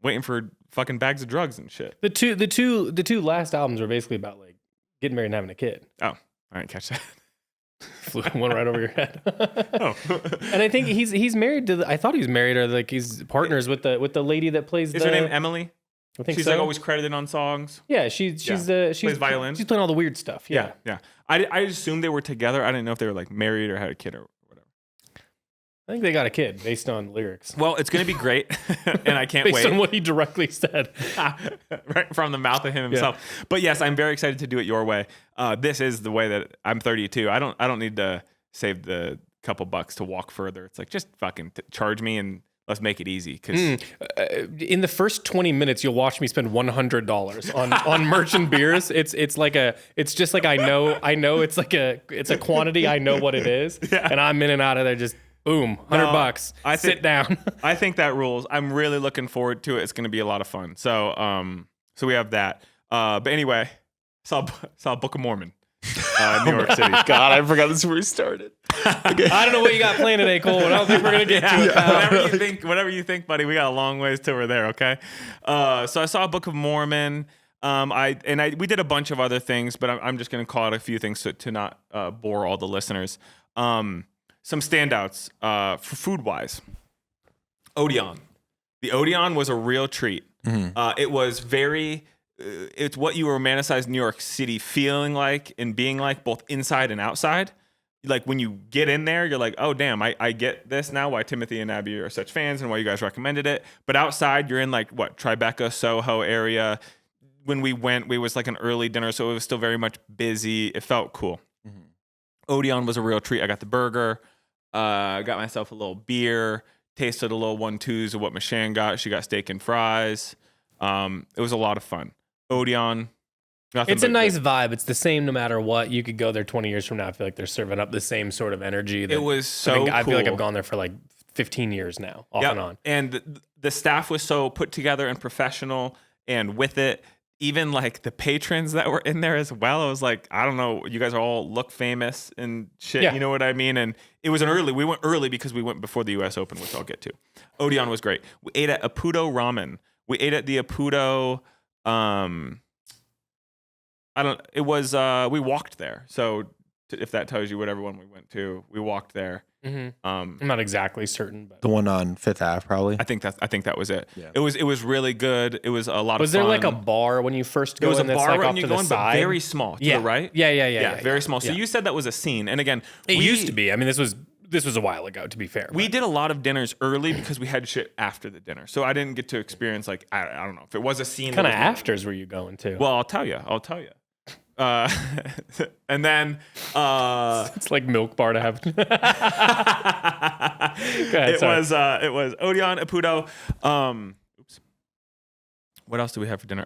waiting for fucking bags of drugs and shit. The two last albums were basically about like getting married and having a kid. Oh, I didn't catch that. Flew one right over your head. Oh, And I think he's married to. I thought he was married, or like he's partners with the lady that plays. is her name Emily? I think She's so. like always credited on songs. Yeah, she's Plays violin. She's playing all the weird stuff. Yeah. Yeah. I assumed they were together. I didn't know if they were like married or had a kid or whatever. I think they got a kid based on lyrics. Well, it's gonna be great, and I can't Based wait. on what he directly said. Right from the mouth of him himself. But yes, I'm very excited to do it your way. This is the way that I'm 32. I don't need to save the couple bucks to walk further. It's like just fucking charge me and let's make it easy. Because In the first 20 minutes, you'll watch me spend $100 on merch and beers. It's just like I know it's a quantity. I know what it is, and I'm in and out of there. Just boom, $100. Sit down. I think that rules. I'm really looking forward to it. It's going to be a lot of fun. So we have that. But anyway, saw Book of Mormon. New York City. God, I forgot this is where we started. I don't know what you got planned today, Cole. I don't think we're gonna get to it. Pal. Whatever you think, buddy. We got a long ways till we're there. Okay. So I saw Book of Mormon. We did a bunch of other things, but I'm just gonna call it a few things to not bore all the listeners. Some standouts for food wise. Odeon. The Odeon was a real treat. It was very. It's what you romanticize New York City feeling like and being like, both inside and outside. Like when you get in there, you're like, oh damn, I get this now. Why Timothy and Abby are such fans and why you guys recommended it. But outside, you're in like Tribeca, Soho area. When we went, we was like an early dinner, so it was still very much busy. It felt cool. Odeon was a real treat. I got the burger. Got myself a little beer. Tasted a little 1-2s of what Michelle got. She got steak and fries. It was a lot of fun. Odeon. It's a nice vibe. It's the same no matter what. You could go there 20 years from now. I feel like they're serving up the same sort of energy. It was so cool. I feel like I've gone there for like 15 years now, off and on. And the staff was so put together and professional, and with it, even like the patrons that were in there as well. I was like, I don't know, you guys all look famous and shit. Yeah. You know what I mean? And it was we went early because we went before the US Open, which I'll get to. Odeon was great. We ate at Apudo Ramen. We ate at the Apudo, we walked there. So if that tells you what everyone we went to, we walked there. Mm-hmm. I'm not exactly certain, but The one on Fifth Ave, probably. I think that was it. Yeah. It was really good. It was a lot of fun. Was there like a bar when you first go? There was a in that's bar like right off when you to go the in, but side? very small to Yeah. the right. Yeah, Very small. So yeah. you said that was a scene. And again, It used to be. I mean, this was a while ago, to be fair. We did a lot of dinners early because we had shit after the dinner. So I didn't get to experience like I don't know if it was a scene. Kind of afters were you going to? Well, I'll tell you. And then it's like milk bar to have. Go ahead, it was Odeon, Apudo. Oops. What else do we have for dinner?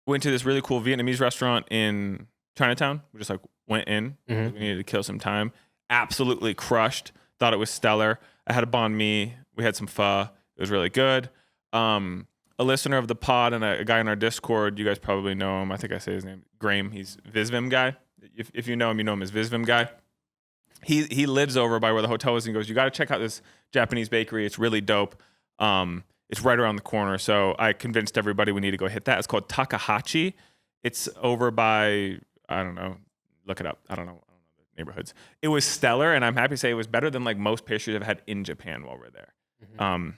Went to this really cool Vietnamese restaurant in Chinatown. We just like went in. Mhm. We needed to kill some time. Absolutely crushed. Thought it was stellar. I had a banh mi. We had some pho. It was really good. A listener of the pod and a guy in our Discord, you guys probably know him. I think I say his name, Graham. He's Visvim guy. If you know him as Visvim guy. He lives over by where the hotel is and goes, you got to check out this Japanese bakery. It's really dope. It's right around the corner. So I convinced everybody we need to go hit that. It's called Takahashi. It's over by, I don't know, look it up. I don't know the neighborhoods. It was stellar, and I'm happy to say it was better than like most pastries I've had in Japan while we're there. Mm-hmm.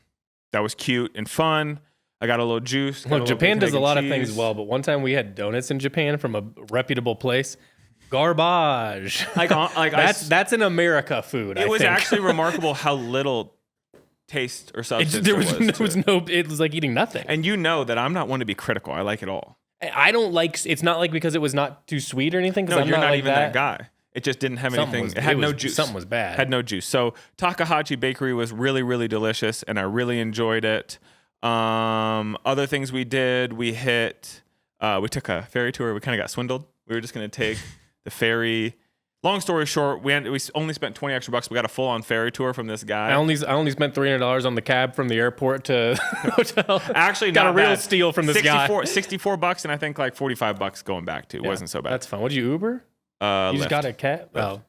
That was cute and fun. I got a little juice. Look, Japan does a lot of things well, but one time we had donuts in Japan from a reputable place. Garbage. That's an America food. It was actually remarkable how little taste or substance there was no. It was like eating nothing. And you know that I'm not one to be critical. I like it all. I don't like. It's not like because it was not too sweet or anything. No, I'm you're not like even that guy. It just didn't have anything. It had no juice. Something was bad. Had no juice. So Takahashi Bakery was really, really delicious, and I really enjoyed it. Other things we did, we took a ferry tour. We kind of got swindled. We were just going to take the ferry. Long story short, we only spent $20 extra. We got a full-on ferry tour from this guy. I only spent $300 on the cab from the airport to the hotel. Actually, got not a real bad. steal from this guy. $64, and I think like $45 going back too. It wasn't so bad. That's fine. What did you Uber? You Lyft. just got a cab. Lyft, Oh,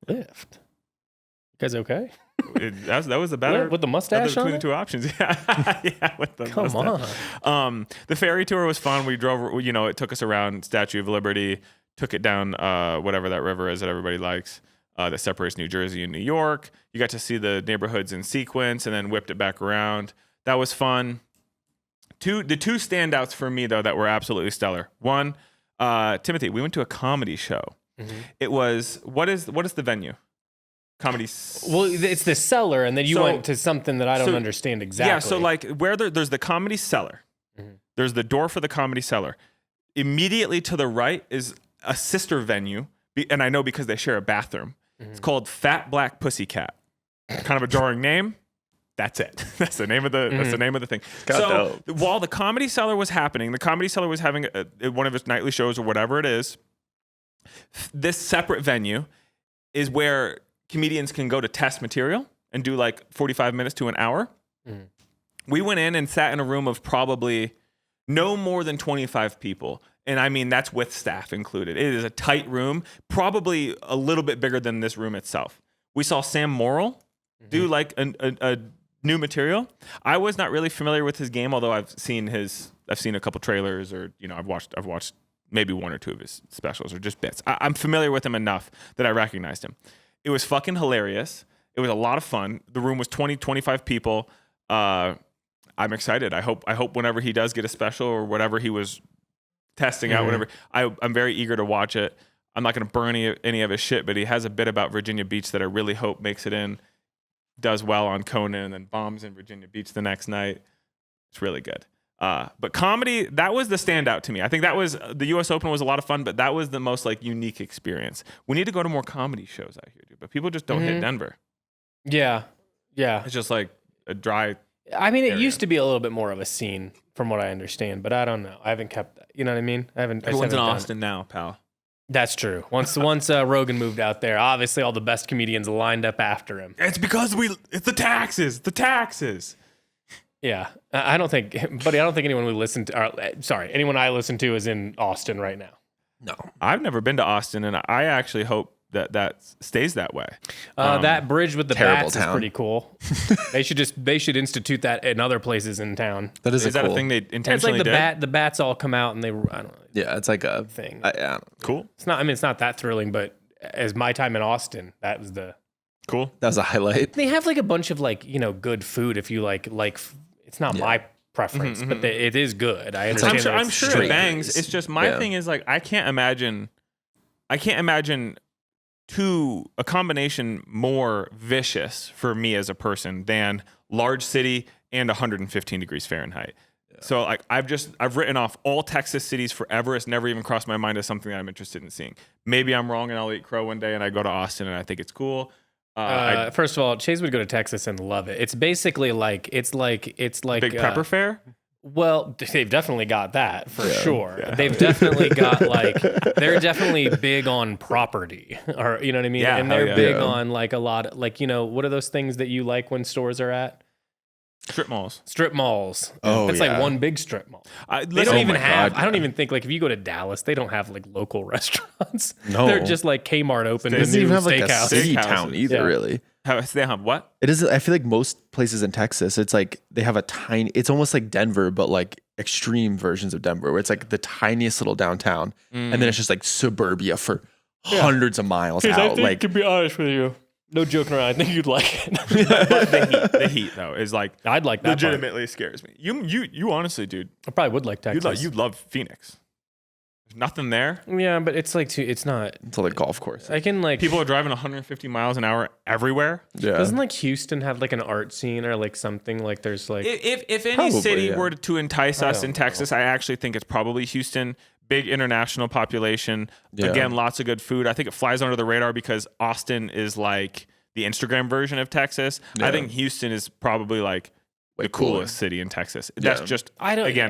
Lyft. You guys okay? That was the better with the mustache between on the it? two options. Yeah, with the Come mustache. on. The ferry tour was fun. We drove. It took us around Statue of Liberty. Took it down whatever that river is that everybody likes. That separates New Jersey and New York. You got to see the neighborhoods in sequence and then whipped it back around. That was fun. The two standouts for me, though, that were absolutely stellar. One, Timothy, we went to a comedy show. Mm-hmm. It was, what is the venue? Comedy. Well, it's the Cellar, and then you went to something that I don't understand exactly. Yeah, so like where there's the Comedy Cellar. Mm-hmm. There's the door for the Comedy Cellar. Immediately to the right is a sister venue, and I know because they share a bathroom. Mm-hmm. It's called Fat Black Pussycat. Kind of a jarring name. That's it. That's the name of the. That's the name of the thing. So while the Comedy Cellar was happening, the Comedy Cellar was having one of its nightly shows or whatever it is. This separate venue is where comedians can go to test material and do like 45 minutes to an hour. Mm. We went in and sat in a room of probably no more than 25 people. And I mean, that's with staff included. It is a tight room, probably a little bit bigger than this room itself. We saw Sam Morrill do like a new material. I was not really familiar with his game, although I've seen a couple trailers, or I've watched maybe one or two of his specials or just bits. I'm familiar with him enough that I recognized him. It was fucking hilarious. It was a lot of fun. The room was 25 people. I'm excited. I hope whenever he does get a special or whatever he was testing out, whatever, I'm very eager to watch it. I'm not going to burn any of his shit, but he has a bit about Virginia Beach that I really hope makes it in, does well on Conan, and then bombs in Virginia Beach the next night. It's really good. But comedy, that was the standout to me. I think that was the U.S. Open was a lot of fun, but that was the most like unique experience. We need to go to more comedy shows out here, dude. But people just don't hit Denver. Yeah. It's just like a dry. I mean, it area. used to be a little bit more of a scene, from what I understand, but I don't know. I haven't kept that. You know what I mean? I just Everyone's in haven't done it. Austin now, pal. That's true. Once Rogan moved out there, obviously all the best comedians lined up after him. It's because it's the taxes. The taxes. Yeah, I don't think, buddy. I don't think anyone we listen to. Anyone I listen to is in Austin right now. No. I've never been to Austin, and I actually hope that stays that way. That bridge with the terrible bats is town. pretty cool. they should institute that in other places in town. That is Is that a thing they It's intentionally like did? the bats all come out and they, I don't know, Yeah, it's like a thing. yeah. Cool. It's not. I mean, it's not that thrilling, but as my time in Austin, that was the. Cool. That was a highlight. They have like a bunch of like good food if you like. It's not my preference, but it is good. I understand. I'm sure it straight bangs. grease. It's just my thing is like I can't imagine a combination more vicious for me as a person than large city and 115 degrees Fahrenheit. Yeah. So like I've written off all Texas cities forever. It's never even crossed my mind as something that I'm interested in seeing. Maybe I'm wrong and I'll eat crow one day and I go to Austin and I think it's cool. First of all, Chase would go to Texas and love it. It's basically like it's like big prepper fair. Well, they've definitely got that for sure. Yeah. They've definitely got they're definitely big on property, or you know what I mean. Yeah, and they're big on like a lot of what are those things that you like when stores are at? Strip malls. Strip malls. Oh, it's like one big strip mall. They don't even have. I don't even think if you go to Dallas, they don't have like local restaurants. No, they're just like Kmart open. It doesn't even have like a steakhouse. city town either, really. They have what? It is. I feel like most places in Texas, it's like they have a tiny. It's almost like Denver, but like extreme versions of Denver, where it's like the tiniest little downtown, and then it's just like suburbia for hundreds of miles out. I think, to be honest with you, no joking around, I think you'd like it. But the heat though is like I'd like that. Legitimately scares me. You honestly, dude. I probably would like Texas. You'd love Phoenix. There's nothing there. Yeah, but it's like it's not. It's like a golf course. I can like people are driving 150 miles an hour everywhere. Yeah. Doesn't like Houston have like an art scene or like something like there's like if any Probably, city were to entice us in Texas, I actually think it's probably Houston. Big international population. Yeah. Again, lots of good food. I think it flies under the radar because Austin is like the Instagram version of Texas. Yeah. I think Houston is probably like the coolest city in Texas. Yeah. That's just I don't care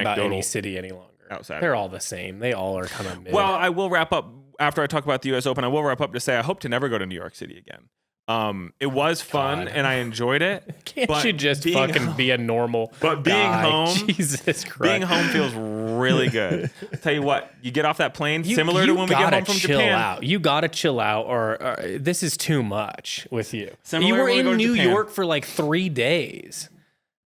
about any anecdotal city any longer. outside. They're all the same. They all are kind of mid. Well, I will wrap up after I talk about the U.S. Open. I will wrap up to say I hope to never go to New York City again. It was fun and I enjoyed it. Can't you just fucking be a normal But being guy? home, Jesus Christ. being home feels really good. Tell you what, you get off that plane, similar to you when we get home from chill Japan. out. You gotta chill out, or this is too much with you. Similar you were when we go in to New Japan. York for like 3 days.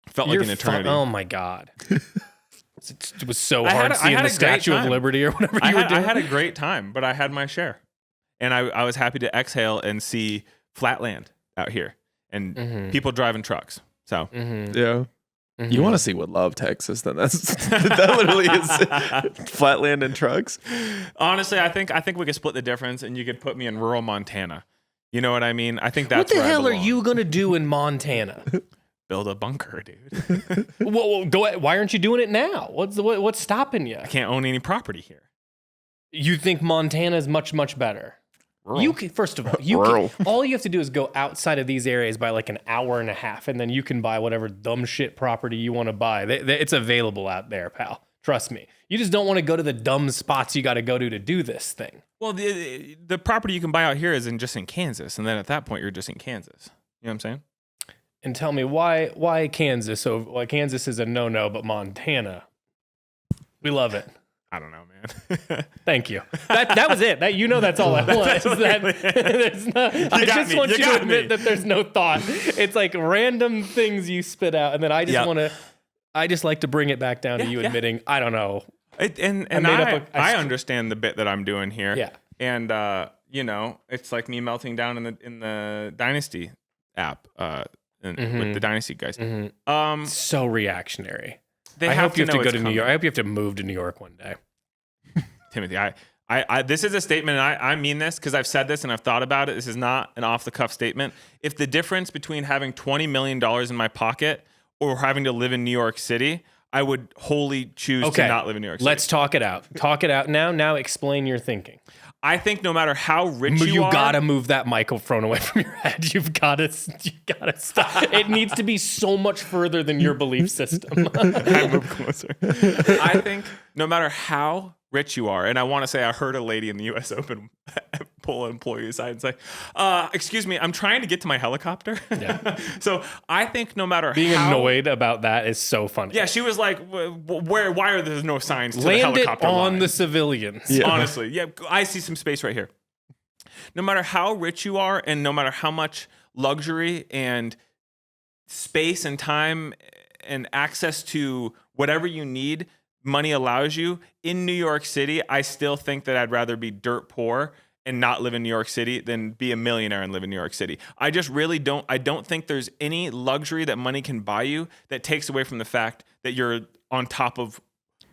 Felt like an eternity. Oh my god. It was so I hard had seeing a the great Statue of time. Liberty or whatever I you were doing. had a great time, but I had my share. And I was happy to exhale and see flatland out here and people driving trucks. So Yeah. You want to see what love Texas? Then that literally is flatland and trucks. honestly, I think we could split the difference, and you could put me in rural Montana. You know what I mean? I think that's what the where I hell are belong. you gonna do in Montana? Build a bunker, dude. Well, go ahead. Why aren't you doing it now? What's stopping you? I can't own any property here. You think Montana is much better? Rural. You can, first of all, all you have to do is go outside of these areas by like an hour and a half, and then you can buy whatever dumb shit property you want to buy. It's available out there, pal. Trust me. You just don't want to go to the dumb spots you got to go to do this thing. Well, the property you can buy out here is just in Kansas, and then at that point, you're just in Kansas. You know what I'm saying? And tell me why Kansas? So why Kansas is a no, but Montana, we love it. I don't know, man. Thank you. That was it. That's all I want. There's not, I just want you to admit that there's no thought. It's like random things you spit out, and then I just want to. I just like to bring it back down to you admitting I don't know. I understand the bit that I'm doing here. Yeah. And it's like me melting down in the Dynasty app with the Dynasty guys. So reactionary. I hope you have to go to New York. I hope you have to move to New York one day. Timothy, I this is a statement, and I mean this because I've said this and I've thought about it. This is not an off-the-cuff statement. If the difference between having $20 million in my pocket or having to live in New York City, I would wholly choose to not live in New York City. Let's talk it out. Talk it out now. Now explain your thinking. I think no matter how rich you are, gotta move that microphone away from your head. You gotta stop. It needs to be so much further than your belief system. I move closer. I think no matter how rich you are, and I want to say I heard a lady in the U.S. Open pull an employee aside and say, excuse me, I'm trying to get to my helicopter. Yeah. So I think no matter Being how annoyed about that is so funny. Yeah, she was like, why are there no signs to Land the helicopter it on line? the civilians. Yeah. Honestly, yeah, I see some space right here. No matter how rich you are and no matter how much luxury and space and time and access to whatever you need money allows you, in New York City, I still think that I'd rather be dirt poor and not live in New York City than be a millionaire and live in New York City. I just really don't think there's any luxury that money can buy you that takes away from the fact that you're on top of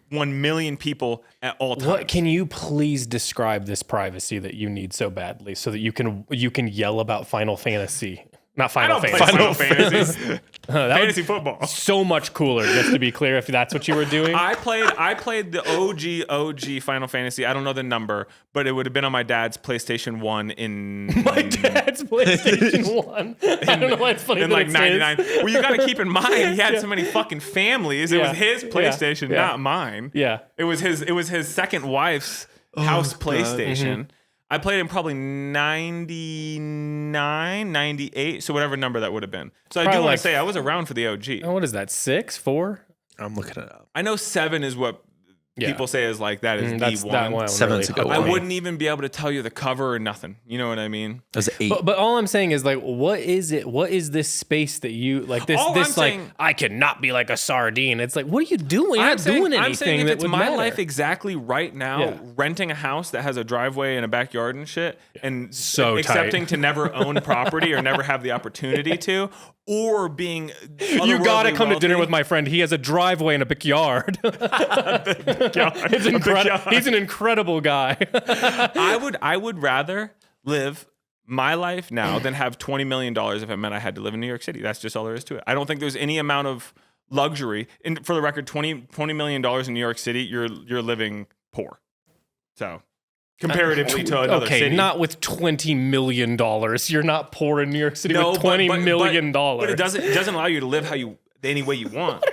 1 million people at all times. What can you please describe this privacy that you need so badly so that you can yell about Final Fantasy? Not Final Fantasy. Final Fantasy. Fantasy football. So much cooler, just to be clear, if that's what you were doing. I played the OG Final Fantasy. I don't know the number, but it would have been on my dad's PlayStation 1 in My dad's PlayStation 1. I don't know why it's funny in that like it's 99. his. Well, you got to keep in mind he had so many fucking families. It Yeah. was his PlayStation, Yeah. not mine. Yeah. It was his second wife's house PlayStation. I played in probably 99, 98, so whatever number that would have been. So I do Probably want like- to say I was around for the OG. Oh, what is that? 6, 4? I'm looking it up. I know 7 is what Yeah. people say is like that is That's the that one. one. Seven's a good I one. wouldn't even be able to tell you the cover or nothing. You know what I mean? That's 8. But all I'm saying is like, what is it? What is this space that you like? This All this I'm like saying- I cannot be like a sardine. It's like, what are you doing? You're not doing anything I'm saying if that it's would my matter. life exactly right now, Yeah. renting a house that has a driveway and a backyard and shit, and So accepting tight. to never own property or never have the opportunity to, or being You gotta otherworldly come to dinner wealthy. with my friend. He has a driveway and a backyard. It's incredible. He's an incredible guy. I would rather live my life now than have $20 million if it meant I had to live in New York City. That's just all there is to it. I don't think there's any amount of luxury. And for the record, $20 million in New York City, you're living poor. So comparatively to another Okay, city. not with $20 million. You're not poor in New York City with but- $20 million. But it doesn't allow you to live any way you want.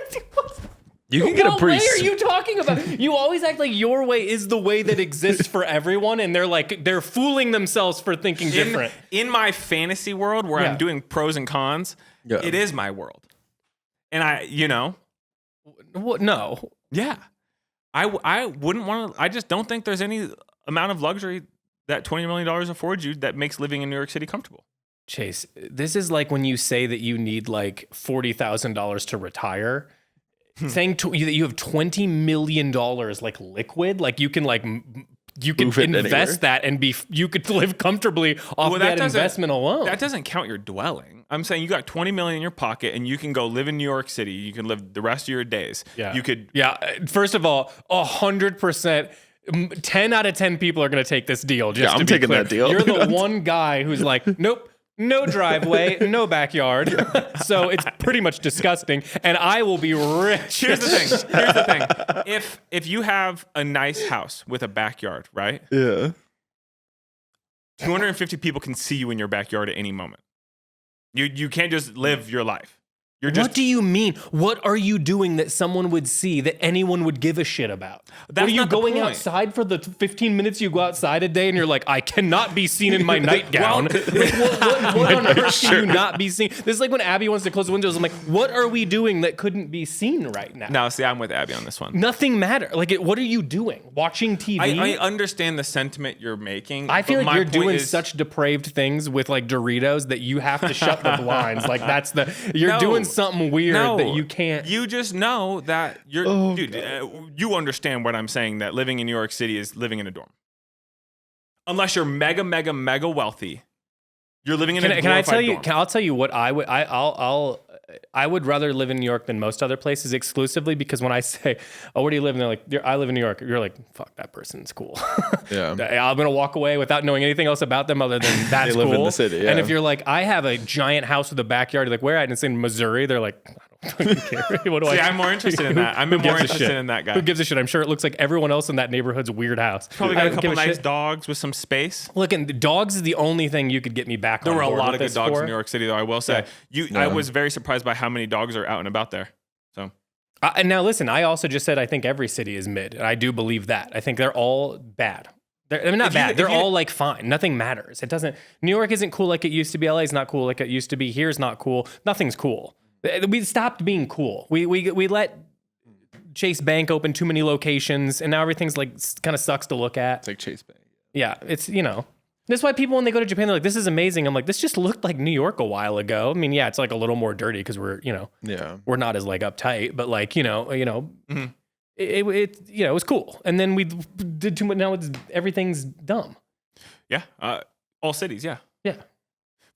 You can get a What pretty. way are you talking about? You always act like your way is the way that exists for everyone, and they're fooling themselves for thinking different. In my fantasy world where Yeah. I'm doing pros and cons, Yeah. it is my world. And What? No. yeah. I wouldn't want to. I just don't think there's any amount of luxury that $20 million affords you that makes living in New York City comfortable. Chase, this is like when you say that you need like $40,000 to retire. Saying that you have $20 million like liquid, like you can Move it invest anywhere. that and you could live comfortably off Well, that doesn't- investment alone. That doesn't count your dwelling. I'm saying you got $20 million in your pocket and you can go live in New York City. You can live the rest of your days. Yeah. You could. Yeah. First of all, 100%. 10 out of 10 people are going to take this deal. Just Yeah, to I'm be taking clear. that deal. You're the one guy who's like, nope, no driveway, no backyard. So it's pretty much disgusting. And I will be rich. Here's the thing. If you have a nice house with a backyard, right? Yeah. 250 people can see you in your backyard at any moment. You can't just live your life. You're just. What do you mean? What are you doing that someone would see that anyone would give a shit about? That's are you not the going point. outside for the 15 minutes you go outside a day and you're like, I cannot be seen in my nightgown? Like, what on earth can you not be seen? This is like when Abby wants to close the windows. I'm like, what are we doing that couldn't be seen right now? No, see, I'm with Abby on this one. Nothing matter. Like, what are you doing? Watching TV? I understand the sentiment you're making. I feel but like my you're point doing is- such depraved things with like Doritos that you have to shut the blinds. Like you're No. doing something weird No, that you can't. You just know that you're, Oh, dude. You understand what I'm saying? That living in New York City is living in a dorm. Unless you're mega, mega, mega wealthy, you're living in a Can I glorified tell you? dorm. I'll tell you what I would. I would rather live in New York than most other places exclusively because when I say, "Oh, where do you live?" and they're like, "I live in New York," you're like, "Fuck, that person's cool." Yeah. I'm gonna walk away without knowing anything else about them other than that's They live cool. in the city, And yeah. if you're like, "I have a giant house with a backyard," you're like, "Where at?" And it's in Missouri. They're like, "I don't Fucking care. What do See, I? I'm more interested in that. I'm Who more gives a interested shit? in that guy. Who gives a shit? I'm sure it looks like everyone else in that neighborhood's weird house. Probably I got a don't couple give nice shit. dogs with some space. Look, and dogs is the only thing you could get me back There on were a board lot with of good this dogs for. in New York City, though. I will say, I was very surprised by how many dogs are out and about there. So, And now listen, I also just said I think every city is mid, and I do believe that. I think they're all bad. Not bad. They're all like fine. Nothing matters. It doesn't. New York isn't cool like it used to be. LA is not cool like it used to be. Here's not cool. Nothing's cool. We stopped being cool. We let Chase Bank open too many locations, and now everything's like kind of sucks to look at. It's like Chase Bank. Yeah, it's That's why people, when they go to Japan, they're like, this is amazing. I'm like, this just looked like New York a while ago. I mean, yeah, it's like a little more dirty because we're not as like uptight, but like, Mm-hmm. it was cool. And then we did too much. Now everything's dumb. yeah, all cities, yeah. Yeah.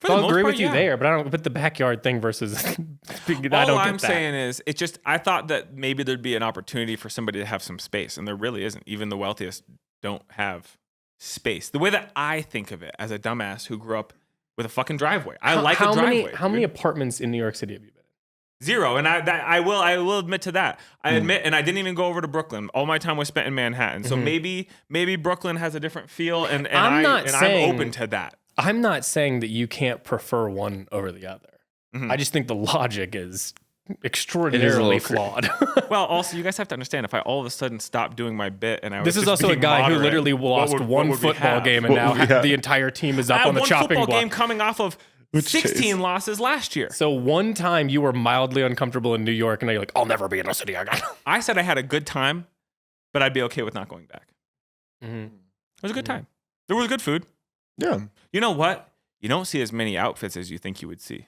For So the I'll most agree part, with you yeah. there, but I don't put the backyard thing versus. I don't All get I'm that. saying is, it just, I thought that maybe there'd be an opportunity for somebody to have some space, and there really isn't. Even the wealthiest don't have space. The way that I think of it as a dumbass who grew up with a fucking driveway. I like a driveway. How many apartments in New York City have you been in? 0. And I will admit to that. I admit, and I didn't even go over to Brooklyn. All my time was spent in Manhattan. So maybe Brooklyn has a different feel, and I'm open to that. I'm not saying that you can't prefer one over the other. Mhm. I just think the logic is extraordinarily It is a little flawed. Well, also, you guys have to understand, if I all of a sudden stopped doing my bit and I was This is just also a being guy moderate, who literally what lost would one we football have? game and What now would we have? the entire team is I up had on the one chopping football block. game coming off of Which 16 Chase? losses last year. So one time you were mildly uncomfortable in New York and now you're like, I'll never be in a city again. I said I had a good time, but I'd be okay with not going back. Mhm. It was a good time. There was good food. Yeah. You know what? You don't see as many outfits as you think you would see.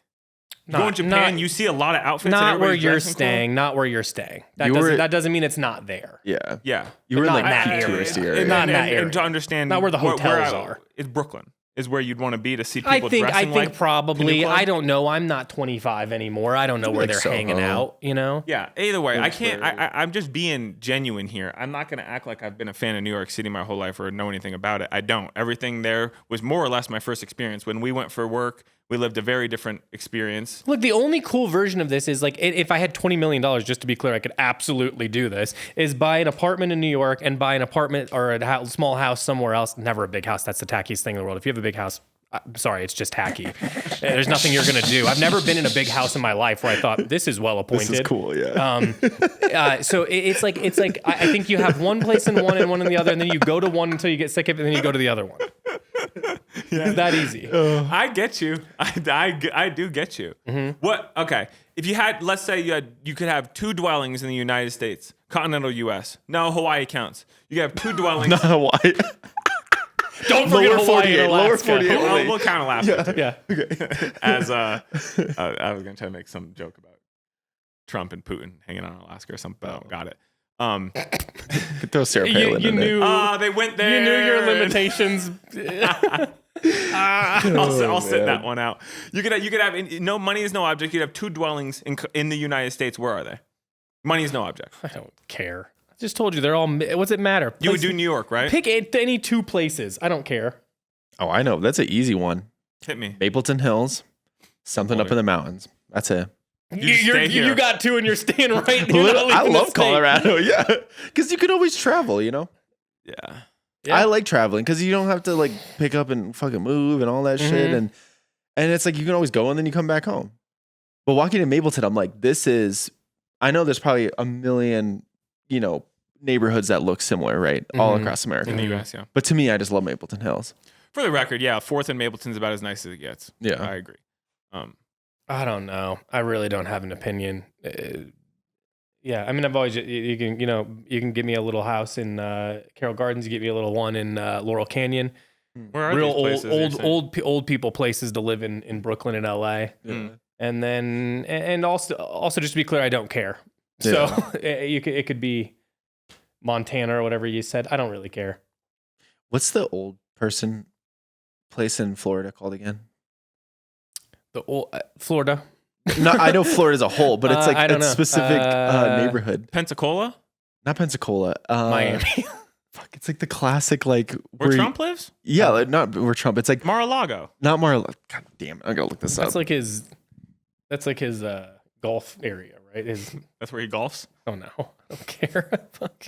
You Not- go in Japan, not- you see a lot of outfits. and Not where everybody's you're dressing cool. staying. Not where you're staying. You That doesn't mean it's not there. Yeah. Yeah. You were in Not like in that the area. touristy area. Not in that And to area. understand Not where the hotels are. It's Brooklyn is where you'd want to be to see people I think dressing like probably. Canoe Club. I don't know. I'm not 25 anymore. I don't know Could be where like they're hanging Soho. out, Yeah, either way, I can't. Wilkes-Barre. I'm just being genuine here. I'm not going to act like I've been a fan of New York City my whole life or know anything about it. I don't. Everything there was more or less my first experience. When we went for work, we lived a very different experience. Look, the only cool version of this is like if I had $20 million, just to be clear, I could absolutely do this, is buy an apartment in New York and buy an apartment or a small house somewhere else. Never a big house. That's the tackiest thing in the world. If you have a big house, I'm sorry, it's just tacky. There's nothing you're going to do. I've never been in a big house in my life where I thought this is well appointed. This is cool. Yeah. So it's like I think you have one place in one and one in the other, and then you go to one until you get sick of it, and then you go to the other one. It's that easy. I get you. I do get you. What? Okay. If you had, let's say you could have 2 dwellings in the United States, continental U.S. No, Hawaii counts. You could have 2 dwellings. Not Hawaii. Don't forget Lower Hawaii 48, and lower Alaska. 48. We'll kind of laugh at it. Yeah. As I was gonna try to make some joke about Trump and Putin hanging out in Alaska or something. But I don't got it. Could throw Sarah Palin You in there. knew. They went there. You knew your limitations. I'll sit man. that one out. You could have no money is no object. You'd have 2 dwellings in the United States. Where are they? Money is no object. I don't care. I just told you they're all. What's it matter? You would do New York, right? Pick any 2 places. I don't care. Oh, I know. That's an easy one. Hit me. Mapleton Hills. Something up in the mountains. That's it. You got 2 and you're staying right. You're not I leaving the love state. Colorado. Yeah. Because you can always travel, you know? Yeah. Yeah. I like traveling because you don't have to like pick up and fucking move and all that shit. Mhm. And it's like you can always go and then you come back home. But walking in Mapleton, I'm like, I know there's probably a million, neighborhoods that look similar, right? All Mhm. across America. In the U.S., yeah. But to me, I just love Mapleton Hills. For the record, yeah, 4th and Mapleton's about as nice as it gets. Yeah. I agree. I don't know. I really don't have an opinion. Yeah, I mean, I've always you can give me a little house in Carroll Gardens. You give me a little one in Laurel Canyon. Where are Real these places? old people places to live in Brooklyn and LA. Mm. And then and also just to be clear, I don't care. Yeah. So it could be Montana or whatever you said. I don't really care. What's the old person place in Florida called again? The old Florida. No, I know Florida as a whole, but it's like I don't a know. specific neighborhood. Pensacola, Not Pensacola. Miami. Fuck, it's like the classic, like where you- Trump lives, Yeah, like, not where Trump. It's like Mar-a-Lago. not Mar. God damn it! I gotta look this That's up. like his golf area, right? That's where he golfs. Oh no, I don't care. Fuck.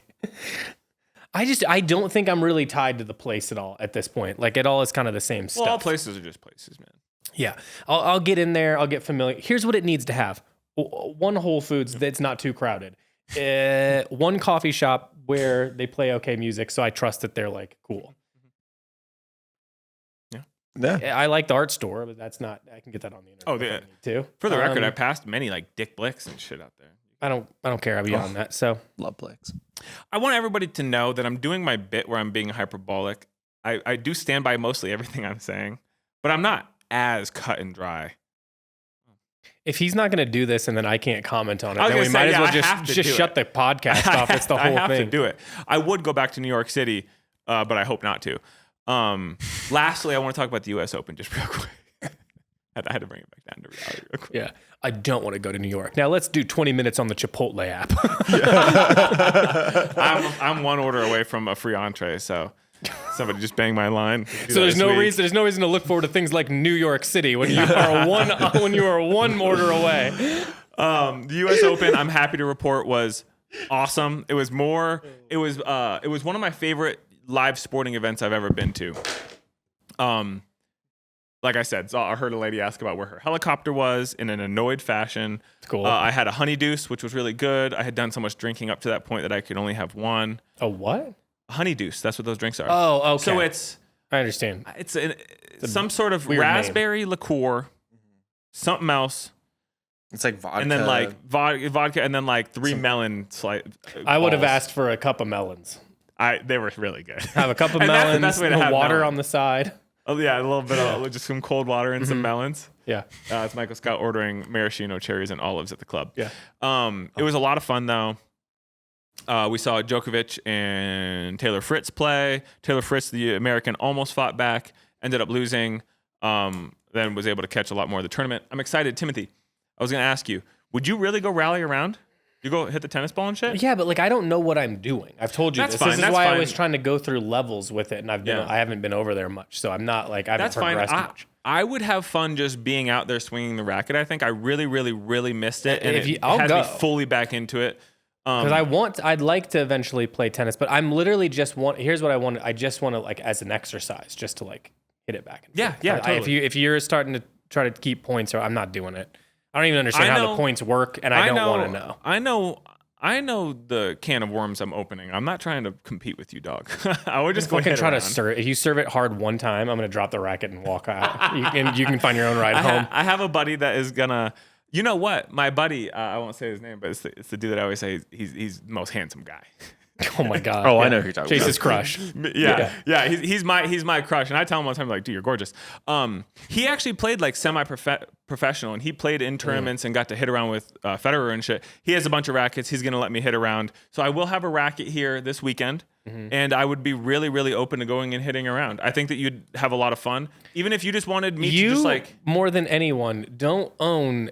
I don't think I'm really tied to the place at all at this point. Like it all is kind of the same stuff. Well, all places are just places, man. Yeah, I'll get in there. I'll get familiar. Here's what it needs to have: one Whole Foods that's not too crowded, one coffee shop where they play okay music, so I trust that they're like cool. Yeah. I like the art store, but that's not. I can get that on the internet. Oh, if I need to. For the record, I passed many like Dick Blicks and shit out there. I don't care. I'll be on that. So Love Plex. I want everybody to know that I'm doing my bit where I'm being hyperbolic. I do stand by mostly everything I'm saying, but I'm not as cut and dry. if he's not going to do this and then I can't comment on it, I was then we gonna might say, as well yeah, just shut the podcast off. It's the whole I have thing. to do it. I would go back to New York City, but I hope not to. Lastly, I want to talk about the U.S. Open just real quick. I had to bring it back down to reality real quick. Yeah. I don't want to go to New York. Now let's do 20 minutes on the Chipotle app. I'm one order away from a free entree, so somebody just bang my line. So there's no reason to look forward to things like New York City when you are one order away. The U.S. Open, I'm happy to report, was awesome. It was one of my favorite live sporting events I've ever been to. Like I said, so I heard a lady ask about where her helicopter was in an annoyed fashion. Cool. I had a honeydeuce, which was really good. I had done so much drinking up to that point that I could only have one. A what? A honeydeuce. That's what those drinks are. Oh, okay. So it's I understand. It's some sort of weird raspberry liqueur, something else, It's like vodka. and then like vodka, and then like three melon I would have balls. asked for a cup of melons. They were really good. Have a cup of And that's the melons, best way to the have water melon. on the side. Oh yeah, a little bit of just some cold water and some melons. Yeah. It's Michael Scott ordering maraschino cherries and olives at the club. Yeah. It was a lot of fun though. We saw Djokovic and Taylor Fritz play. Taylor Fritz, the American, almost fought back, ended up losing, then was able to catch a lot more of the tournament. I'm excited. Timothy, I was going to ask you, would you really go rally around? You go hit the tennis ball and shit? Yeah, but like I don't know what I'm doing. I've told you That's this. fine, This is that's why fine. I was trying to go through levels with it, and I haven't been over there much. So I'm not like I haven't That's fine. progressed much. I would have fun just being out there swinging the racket. I think I really, really, really missed it, and I'll had go. me fully back into it. Because I'd like to eventually play tennis, but I'm literally here's what I want. I just want to like as an exercise, just to like hit it back. And Yeah, forth. yeah, totally. If you're starting to try to keep points, or I'm not doing it. I don't even understand how the points work, and I don't want to know. I know the can of worms I'm opening. I'm not trying to compete with you, dog. I would just go Fucking hit try to around. serve. If you serve it hard one time, I'm gonna drop the racket and walk out. You can find your own ride home. I have a buddy that is gonna. You know what? My buddy, I won't say his name, but it's the dude that I always say he's the most handsome guy. Oh my god. Oh, I know who you're talking Chase's about. crush. Yeah. He's my crush, and I tell him all the time, like, dude, you're gorgeous. He actually played like semi-professional, and he played in tournaments and got to hit around with Federer and shit. He has a bunch of rackets. He's gonna let me hit around, so I will have a racket here this weekend, and I would be really, really open to going and hitting around. I think that you'd have a lot of fun, even if you just wanted me to just like. More than anyone, don't own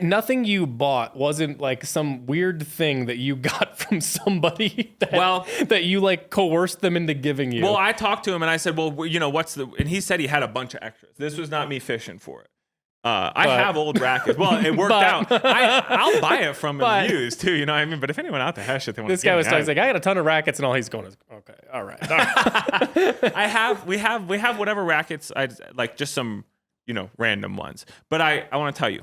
nothing you bought wasn't like some weird thing that you got from somebody that you like coerced them into giving you. Well, I talked to him and I said, well, you know, and he said he had a bunch of extras. This was not me fishing for it. I have old rackets. Well, it worked out. I'll buy it from him used too, you know what I mean? But if anyone out there has shit they want to this guy was talking like, I got a ton of rackets, and all he's going is, okay, all right. we have whatever rackets I like, just some, you know, random ones. But I want to tell you,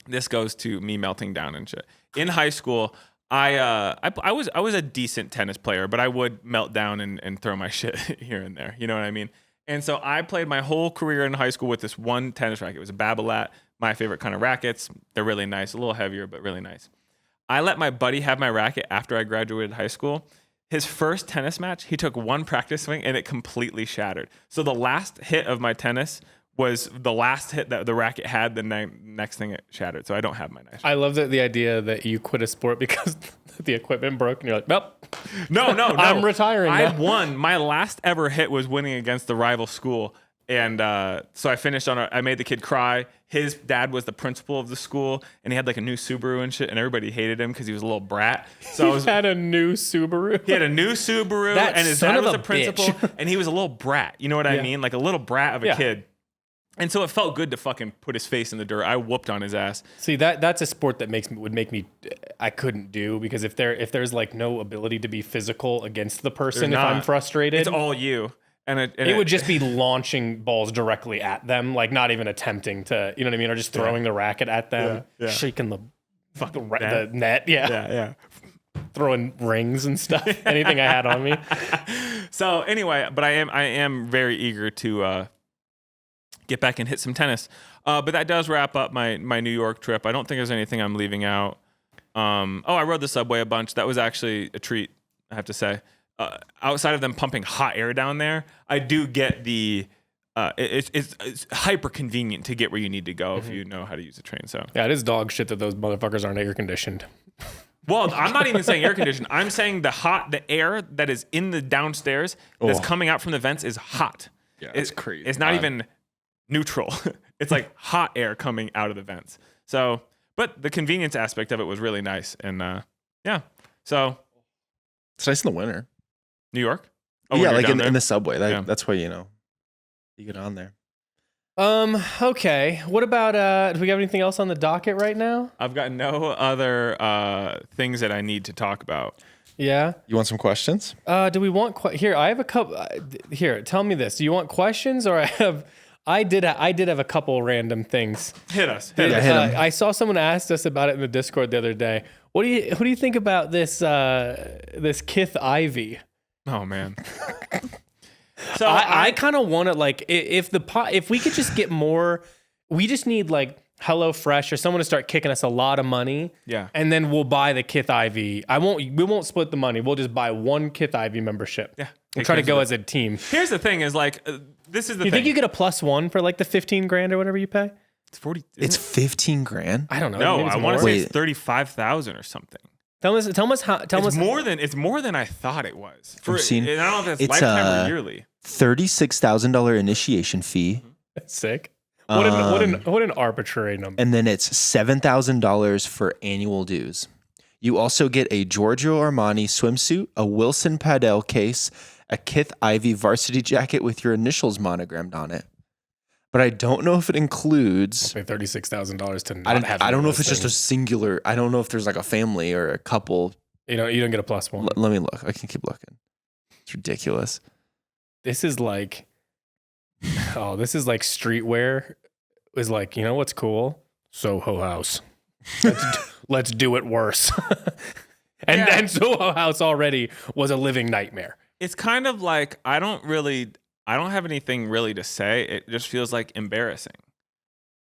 this goes to me melting down and shit. In high school, I was a decent tennis player, but I would melt down and throw my shit here and there. You know what I mean? And so I played my whole career in high school with this one tennis racket. It was a Babolat, my favorite kind of rackets. They're really nice, a little heavier, but really nice. I let my buddy have my racket after I graduated high school. His first tennis match, he took one practice swing and it completely shattered. So the last hit of my tennis was the last hit that the racket had. The next thing it shattered. So I don't have my nice. I love the idea that you quit a sport because the equipment broke, and you're like, nope. No. I'm retiring I now. won. My last ever hit was winning against the rival school. And so I finished I made the kid cry. His dad was the principal of the school, and he had like a new Subaru and shit, and everybody hated him because he was a little brat. So He had a new Subaru. He had a new Subaru, That and his son dad of was a a principal, bitch. and he was a little brat. You know what I mean? Like a little brat of a kid. And so it felt good to fucking put his face in the dirt. I whooped on his ass. See, that's a sport that would make me I couldn't do, because if there's like no ability to be physical against the person, if I'm frustrated, It's all you. And it would just be launching balls directly at them, like not even attempting to, you know what I mean, or just throwing the racket at them, shaking the fucking the net, yeah. throwing rings and stuff, anything I had on me. So anyway, but I am very eager to get back and hit some tennis. But that does wrap up my New York trip. I don't think there's anything I'm leaving out. I rode the subway a bunch. That was actually a treat, I have to say. Outside of them pumping hot air down there, I do get the it's hyper convenient to get where you need to go if you know how to use a train. So yeah, it is dog shit that those motherfuckers aren't air conditioned. Well, I'm not even saying air conditioned. I'm saying the air that is in the downstairs that's coming out from the vents is hot. Yeah, it's crazy. It's not even neutral. It's like hot air coming out of the vents. So, but the convenience aspect of it was really nice. And yeah, so. It's nice in the winter. New York? Oh, yeah, like in the subway. That's why, you get on there. Okay. What about, do we have anything else on the docket right now? I've got no other things that I need to talk about. Yeah. You want some questions? Do we want, here, I have a couple, here, tell me this. Do you want questions, or I did have a couple random things. Hit us. Hit 'em. I saw someone asked us about it in the Discord the other day. What do you think about this Kith Ivy? Oh man. So I kind of want to, like, if we could just get more, we just need like HelloFresh or someone to start kicking us a lot of money. Yeah. And then we'll buy the Kith Ivy. We won't split the money. We'll just buy one Kith Ivy membership. Yeah. We'll try to go as a team. Here's the thing: is like this is the You thing. think you get a +1 for like the 15 grand or whatever you pay? It's 40. It's 15 grand. I don't know. No, Maybe it's I want to more. say it's 35,000 or something. Tell us how. It's more than I thought it was. I've seen- and I don't know if it's, that's lifetime or yearly. $36,000 initiation fee, Sick. What an arbitrary number. and then it's $7,000 for annual dues. You also get a Giorgio Armani swimsuit, a Wilson Padel case, a Kith Ivy varsity jacket with your initials monogrammed on it. But I don't know if it includes. Pay $36,000 to not have. I don't know if it's just a singular. I don't know if there's like a family or a couple. You don't get a +1. Let me look. I can keep looking. It's ridiculous. This is like streetwear. Is like, you know what's cool? Soho House. Let's do it worse. And Soho House already was a living nightmare. It's kind of like I don't have anything really to say. It just feels like embarrassing.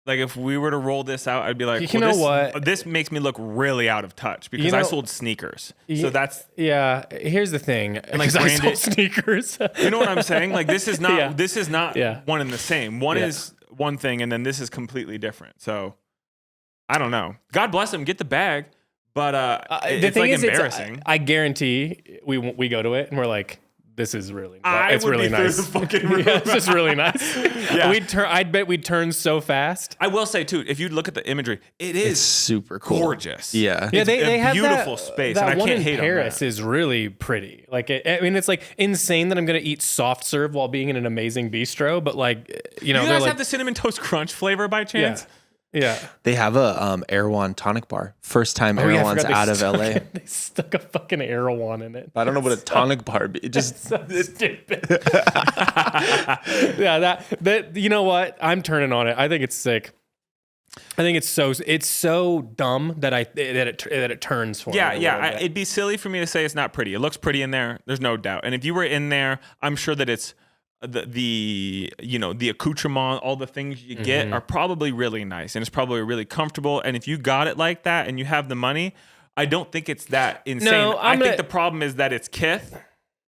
Like if we were to roll this out, I'd be like, what? This makes me look really out of touch because I sold sneakers. So that's Here's the thing. and like I branded sold sneakers. You know what I'm saying? Like this is not Yeah. one and the same. One is one thing, and then this is completely different. So I don't know. God bless him. Get the bag, but it's like embarrassing. I guarantee we go to it and we're like, this is really nice. It's really nice. The fucking room. Yeah, it's just really nice. Yeah. I'd bet we'd turn so fast. I will say too, if you look at the imagery, It's is super cool. gorgeous. Yeah. Yeah, It's they a have beautiful that, space, That and I one can't in hate on Paris that. is really pretty. Like, I mean, it's like insane that I'm gonna eat soft serve while being in an amazing bistro, but like, You they're guys like, have the cinnamon toast crunch flavor by chance? yeah. They have a Erewhon tonic bar. First time Oh, yeah, I Erewhon's forgot out of LA. They stuck a fucking Erewhon in it. I don't know what a tonic bar. It just So stupid. Yeah, that you know what? I'm turning on it. I think it's sick. I think it's so dumb that it turns for me. Yeah. It'd be silly for me to say it's not pretty. It looks pretty in there. There's no doubt. And if you were in there, I'm sure that it's the accoutrement, all the things you get are probably really nice, and it's probably really comfortable. And if you got it like that and you have the money, I don't think it's that insane. No, I think the problem is that it's Kith.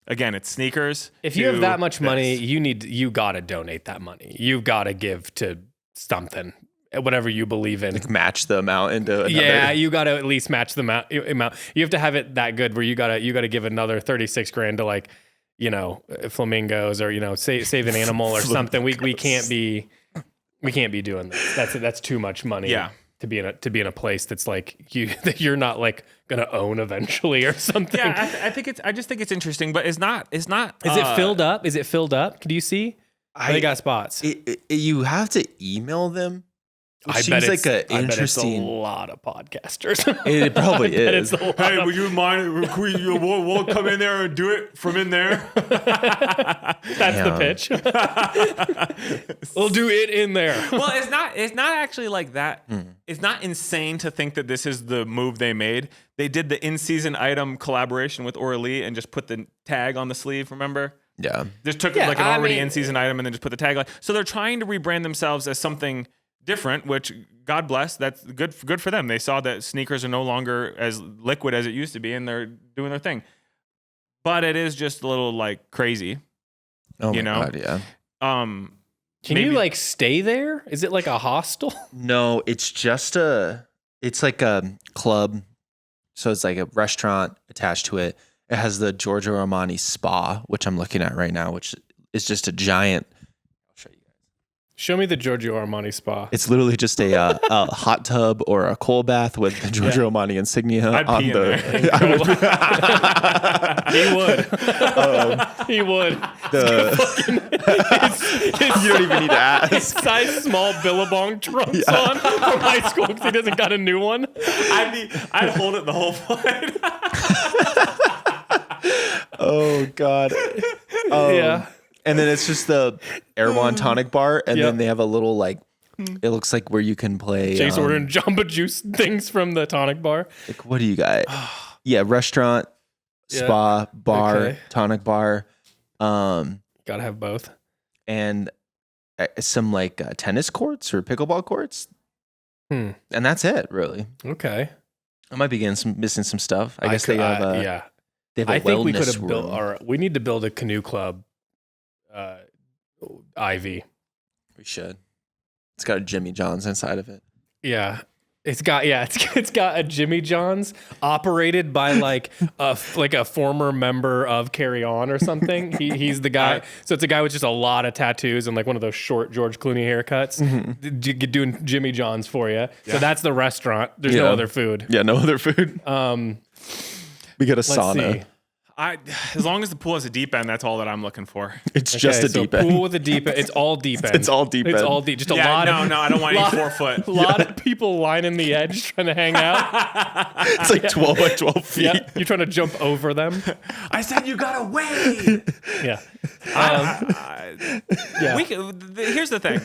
Again, it's sneakers. If you have that much money, you gotta donate that money. You've gotta give to something, whatever you believe in. like match the amount into another. Yeah, you gotta at least match the amount. You have to have it that good where you gotta give another 36 grand to like, flamingos or save an animal or something. We can't be doing that. That's too much money. Yeah. To be in a place that's like that you're not like gonna own eventually or something. Yeah, I just think it's interesting, but it's not. Is it filled up? Is it filled up? Do you see? They got spots. You have to email them. Which I seems bet like an I bet it's a interesting. lot of podcasters. It probably I bet is. it's a lot Hey, of- would you mind? We'll come in there and do it from in there. That's the pitch. We'll do it in there. Well, it's not actually like that. It's not insane to think that this is the move they made. They did the in-season item collaboration with Orly and just put the tag on the sleeve, remember? Yeah. Just took Yeah, like an I already mean- in-season item and then just put the tag on. So they're trying to rebrand themselves as something different, which God bless, that's good for them. They saw that sneakers are no longer as liquid as it used to be and they're doing their thing. But it is just a little like crazy. Oh You my know? God, yeah. Can Maybe- you like stay there? Is it like a hostel? No, it's like a club. So it's like a restaurant attached to it. It has the Giorgio Armani spa, which I'm looking at right now, which is just a giant. I'll show you guys. Show me the Giorgio Armani spa. It's literally just a hot tub or a cold bath with the Giorgio Armani insignia I'd on pee in the. there. I would- He would. you don't even need to His ask. size small Billabong trunks on from high school because he doesn't got a new one. I'd hold it the whole flight. Oh God. Yeah. And then it's just the Erewhon tonic bar, and Yep. then they have a little like. It looks like where you can play. Chase ordering Jamba Juice things from the tonic bar. Like, what do you got? Yeah, restaurant, Yeah. spa, bar, Okay. tonic bar, Gotta have both. and some like tennis courts or pickleball courts, Hmm. and that's it, really. Okay. I might be missing some stuff. I guess they have a yeah. they have a I think we could wellness have built room. our. We need to build a canoe club. Ivy. We should. It's got a Jimmy John's inside of it. Yeah. It's got a Jimmy John's operated by like a former member of Carry On or something. He's the guy. So it's a guy with just a lot of tattoos and like one of those short George Clooney haircuts doing Jimmy John's for you. So that's the restaurant. There's no Yeah. other food. Yeah, no other food. We got a Let's sauna. see. As long as the pool has a deep end, that's all that I'm looking for. It's just a so deep end. pool with a deep end. It's all deep end. It's all deep It's end. all deep. Just a Yeah, lot no, of I don't want any lot- 4 foot. a lot of people lining the edge trying to hang out. It's like 12 by 12 feet. Yeah, you're trying to jump over them. I said you gotta wait. Yeah. Here's the thing.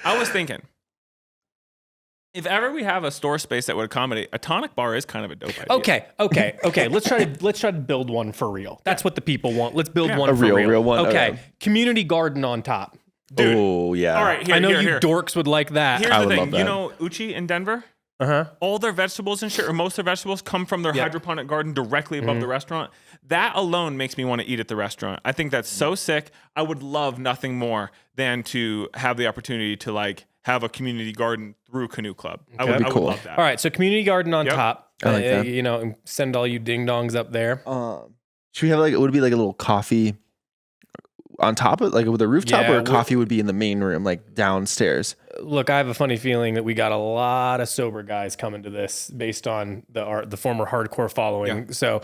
I was thinking, if ever we have a store space that would accommodate, a tonic bar is kind of a dope idea. Okay. Let's try to build one for real. That's what the people want. Let's build one A for real one? Okay. Okay. Community garden on top. Dude. Oh, yeah. All right, here, I know here, you here. dorks would like that. Here's I the would thing. love that. You know Uchi in Denver? Uh-huh. All their vegetables and shit, or most of their vegetables, come from their Yeah. hydroponic garden directly above the restaurant. That alone makes me want to eat at the restaurant. I think that's so sick. I would love nothing more than to have the opportunity to like have a community garden through Canoe Club. I would, Okay. I would Cool. love that. All right, so community garden on Yep. top. I like that. You know, and send all you ding dongs up there. Should we have like, would it be like a little coffee on top of like with a rooftop, Yeah, or coffee would be in the main room, like downstairs? Look, I have a funny feeling that we got a lot of sober guys coming to this based on the former hardcore following. So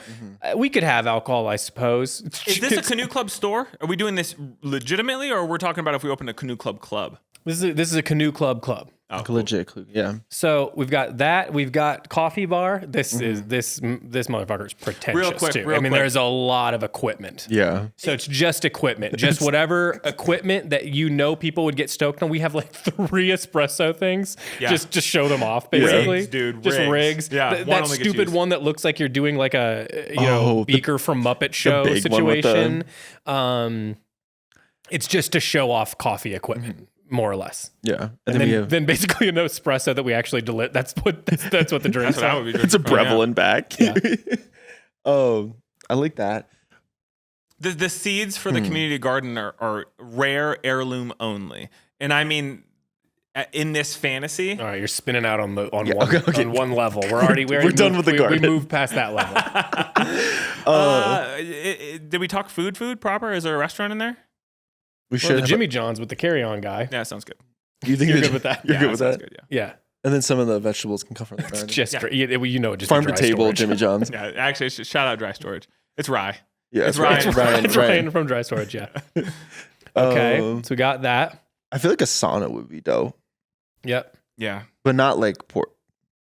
we could have alcohol, I suppose. Is this a Canoe Club store? Are we doing this legitimately, or we're talking about if we open a Canoe Club club? This is a canoe club. Oh, Like legit, yeah. So we've got that. We've got coffee bar. This is this motherfucker's pretentious too. real I mean, quick. there's a lot of equipment. Yeah. So it's just equipment, just whatever equipment that you know people would get stoked on. We have like 3 espresso things. Yeah. Just show them off, basically. Rigs, dude, Just rigs. rigs. Yeah, That one only gets stupid used. one that looks like you're doing like a Oh, the- beaker from Muppet Show big one with the- situation. It's just to show off coffee equipment, more or less. Yeah. And then we then, have then basically an espresso that we actually deliver. That's what the drinks That's what I are. would be drinking. it's a from, yeah. Breville back. Oh, I like that. The seeds for the community garden are rare heirloom only. And I mean, in this fantasy, All right, you're spinning out on one okay. on one level. We're already done with the garden. We moved past that level. did we talk food proper? Is there a restaurant in there? We Well, should. the have Jimmy John's with the carry-on guy. Yeah, sounds good. you think You're the- good with that? You're Yeah, good with sounds that. Good, yeah. Yeah, And then some of the vegetables can come from the garden. just Yeah. you know, just Farm a to dry table, storage. Jimmy John's. Yeah, actually, it's shout out dry storage. It's rye. Yeah, It's right. Ryan. Ryan. It's Ryan from dry storage. Yeah. Okay, Um, so we got that. I feel like a sauna would be dope, Yep. Yeah. but not like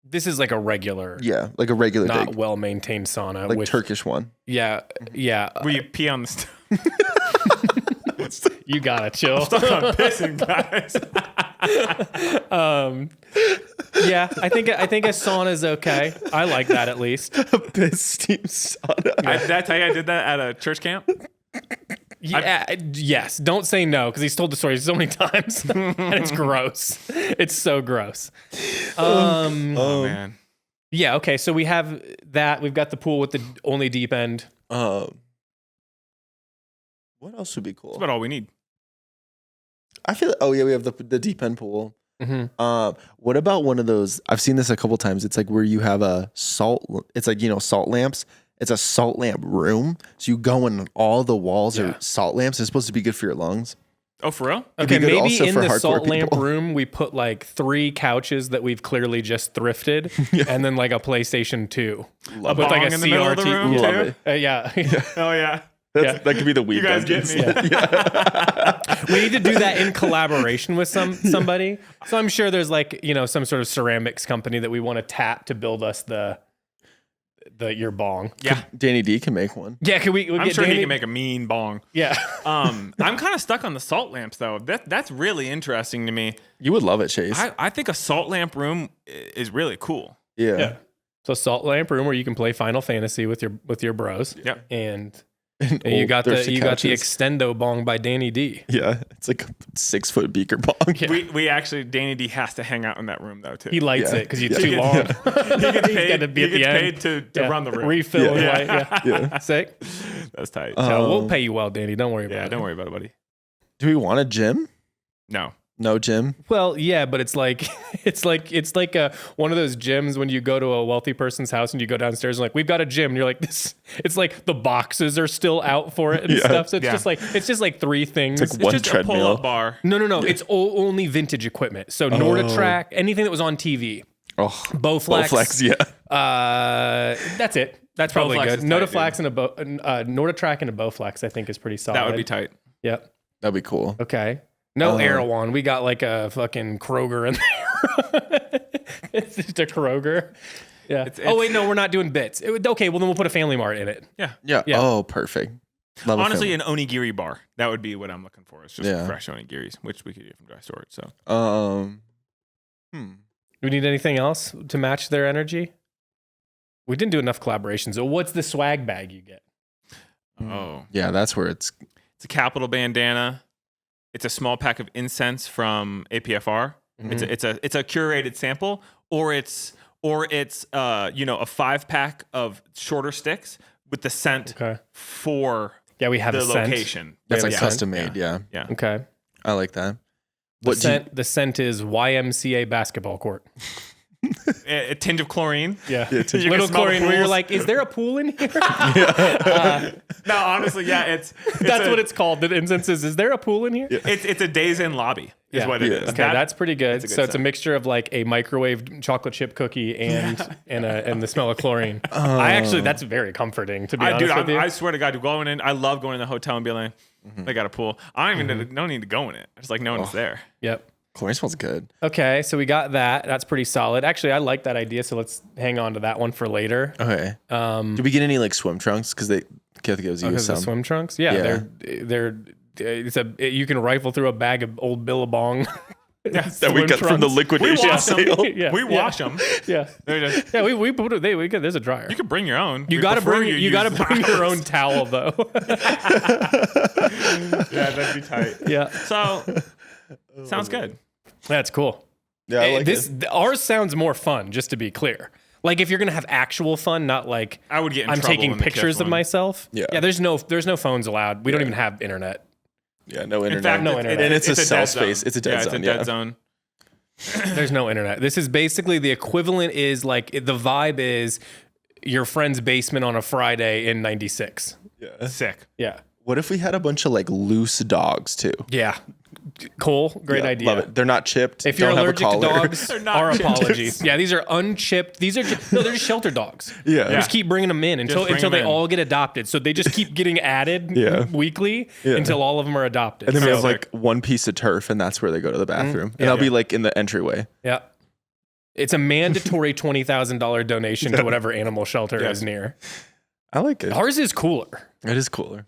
This is like a regular, like a regular not big, well maintained sauna. like with, Turkish one. Yeah, yeah. Where you pee on the stove. You gotta chill. I'm pissing, guys. Yeah, I think a sauna is okay. I like that at least. A piss steam sauna. Did I tell you I did that at a church camp? Yeah, yes. Don't say no because he's told the story so many times, and it's gross. It's so gross. Oh man. Yeah. Okay. So we have that. We've got the pool with the only deep end. What else would be cool? That's about all we need. I feel. Oh yeah, we have the deep end pool. Mm-hmm. What about one of those? I've seen this a couple times. It's like where you have a salt. It's like salt lamps. It's a salt lamp room. So you go in, all the walls are salt lamps. It's supposed to be good for your lungs. Oh, for real? Okay, good maybe also in for the hardcore salt lamp people. room we put like 3 couches that we've clearly just thrifted, and then like a PlayStation 2 A with like bong a in the middle of the CRT. room, Love too? it. Yeah. Oh yeah. Yeah. That could be the weed. You guys get dungeons. me. We need to do that in collaboration with somebody. So I'm sure there's like, some sort of ceramics company that we want to tap to build us your bong. Yeah. Danny D can make one. Yeah, can we I'm get sure Danny? he can make a mean bong. Yeah. I'm kind of stuck on the salt lamps though. That's really interesting to me. You would love it, Chase. I think a salt lamp room is really cool. yeah. Yeah. So salt lamp room where you can play Final Fantasy with your bros. Yep. And And you old got thirsty the couches. extendo bong by Danny D. Yeah, it's like a 6-foot beaker bong. Yeah. We actually Danny D has to hang out in that room though too. He lights Yeah. it because you're Yeah. too long. He gets He's paid, got to be he at the gets end. paid to run the room. Refill. Yeah. And light. Yeah. Yeah. Sick. That's tight. So we'll pay you well, Danny. Don't worry about Yeah, it. don't worry about it, buddy. Do we want a gym? No. No gym. Well, yeah, but it's like one of those gyms when you go to a wealthy person's house and you go downstairs and like we've got a gym and you're like this. It's like the boxes are still out for it and Yeah. stuff. So it's Yeah. just like 3 things. It's like one Just a treadmill. pull-up bar. No. It's only vintage equipment. So Norditrack, anything that was on TV, Oh, Bowflex. Bowflex, yeah. That's it. That's probably Bowflex good. is tight, Notaflex and a Norditrack and a Bowflex, I think, is pretty solid. That would be tight. Yep. That'd be cool. Okay. No Erewhon. We got like a fucking Kroger in there. It's just a Kroger. Yeah. Oh wait, no, we're not doing bits. Okay, well then we'll put a Family Mart in it. Yeah. Yeah. Yeah. Oh, perfect. Love a Honestly, film. an onigiri bar. That would be what I'm looking for. It's just Yeah. fresh onigiris, which we could get from dry storage. So We need anything else to match their energy? We didn't do enough collaborations. So what's the swag bag you get? Yeah, that's where it's. It's a Capital bandana. It's a small pack of incense from APFR. Mm-hmm. It's a curated sample, or it's a 5-pack of shorter sticks with the scent Okay. for Yeah, we have the a scent. location. That's Yeah, like yeah. custom made. Yeah. Yeah. Okay. I like that. The scent is YMCA basketball court. A tinge of chlorine. Yeah. You can Little smell the chlorine where you're pools. like, is there a pool in here? No, honestly, yeah, it's That's what it's called. The incense is there a pool in here? it's a Days Inn lobby is Yeah. what it Yeah. is. Okay, That- that's pretty good. that's a good So it's a scent. mixture of like a microwaved chocolate chip cookie and the smell of chlorine. That's very comforting to be honest with you. I swear to God, going in, I love going in the hotel and being like, they got a pool. I don't even no need to go in it. I just like knowing it's there. Yep. Chlorine smells good. Okay, so we got that. That's pretty solid. Actually, I like that idea. So let's hang on to that one for later. Okay. Did we get any like swim trunks? Because Catholic gives you Because the some. swim trunks, yeah. They're you can rifle through a bag of old Billabong. that we got from the liquidation wash them. sale. Yeah, We wash them. Yeah, yeah. We put it. There's a dryer. You could bring your own. You We got to prefer bring. You got to use bring your ours. own towel though. Yeah, that'd be tight. Yeah, So, sounds good. that's cool. Yeah, I like it. Ours sounds more fun. Just to be clear, like if you're gonna have actual fun, not like I would get in I'm trouble taking in the pictures Kith of one. myself. Yeah. Yeah. There's no phones allowed. We don't even have internet. Yeah, no internet. In fact, No internet. And it's a cell dead space. zone. It's a dead zone, It's a yeah. dead zone. There's no internet. This is basically the equivalent. Is like the vibe is your friend's basement on a Friday in '96. Yeah. Sick. Yeah. What if we had a bunch of like loose dogs too? Yeah. Cool. Great idea. Love it. They're not chipped. If you're don't have a allergic to collar. dogs, They're not our chipped. apologies. Yeah, these are unchipped. These are they're just shelter dogs. Yeah. We just keep bringing them in until bring them they in. all get adopted. So they just keep getting added Yeah. weekly Yeah. until all of them are adopted. And then we So- have like one piece of turf, and that's where they go to the bathroom. And Yeah. that'll be like in the entryway. yeah. It's a mandatory $20,000 donation to whatever animal shelter Yes. is near. I like it. Ours is cooler. It is cooler.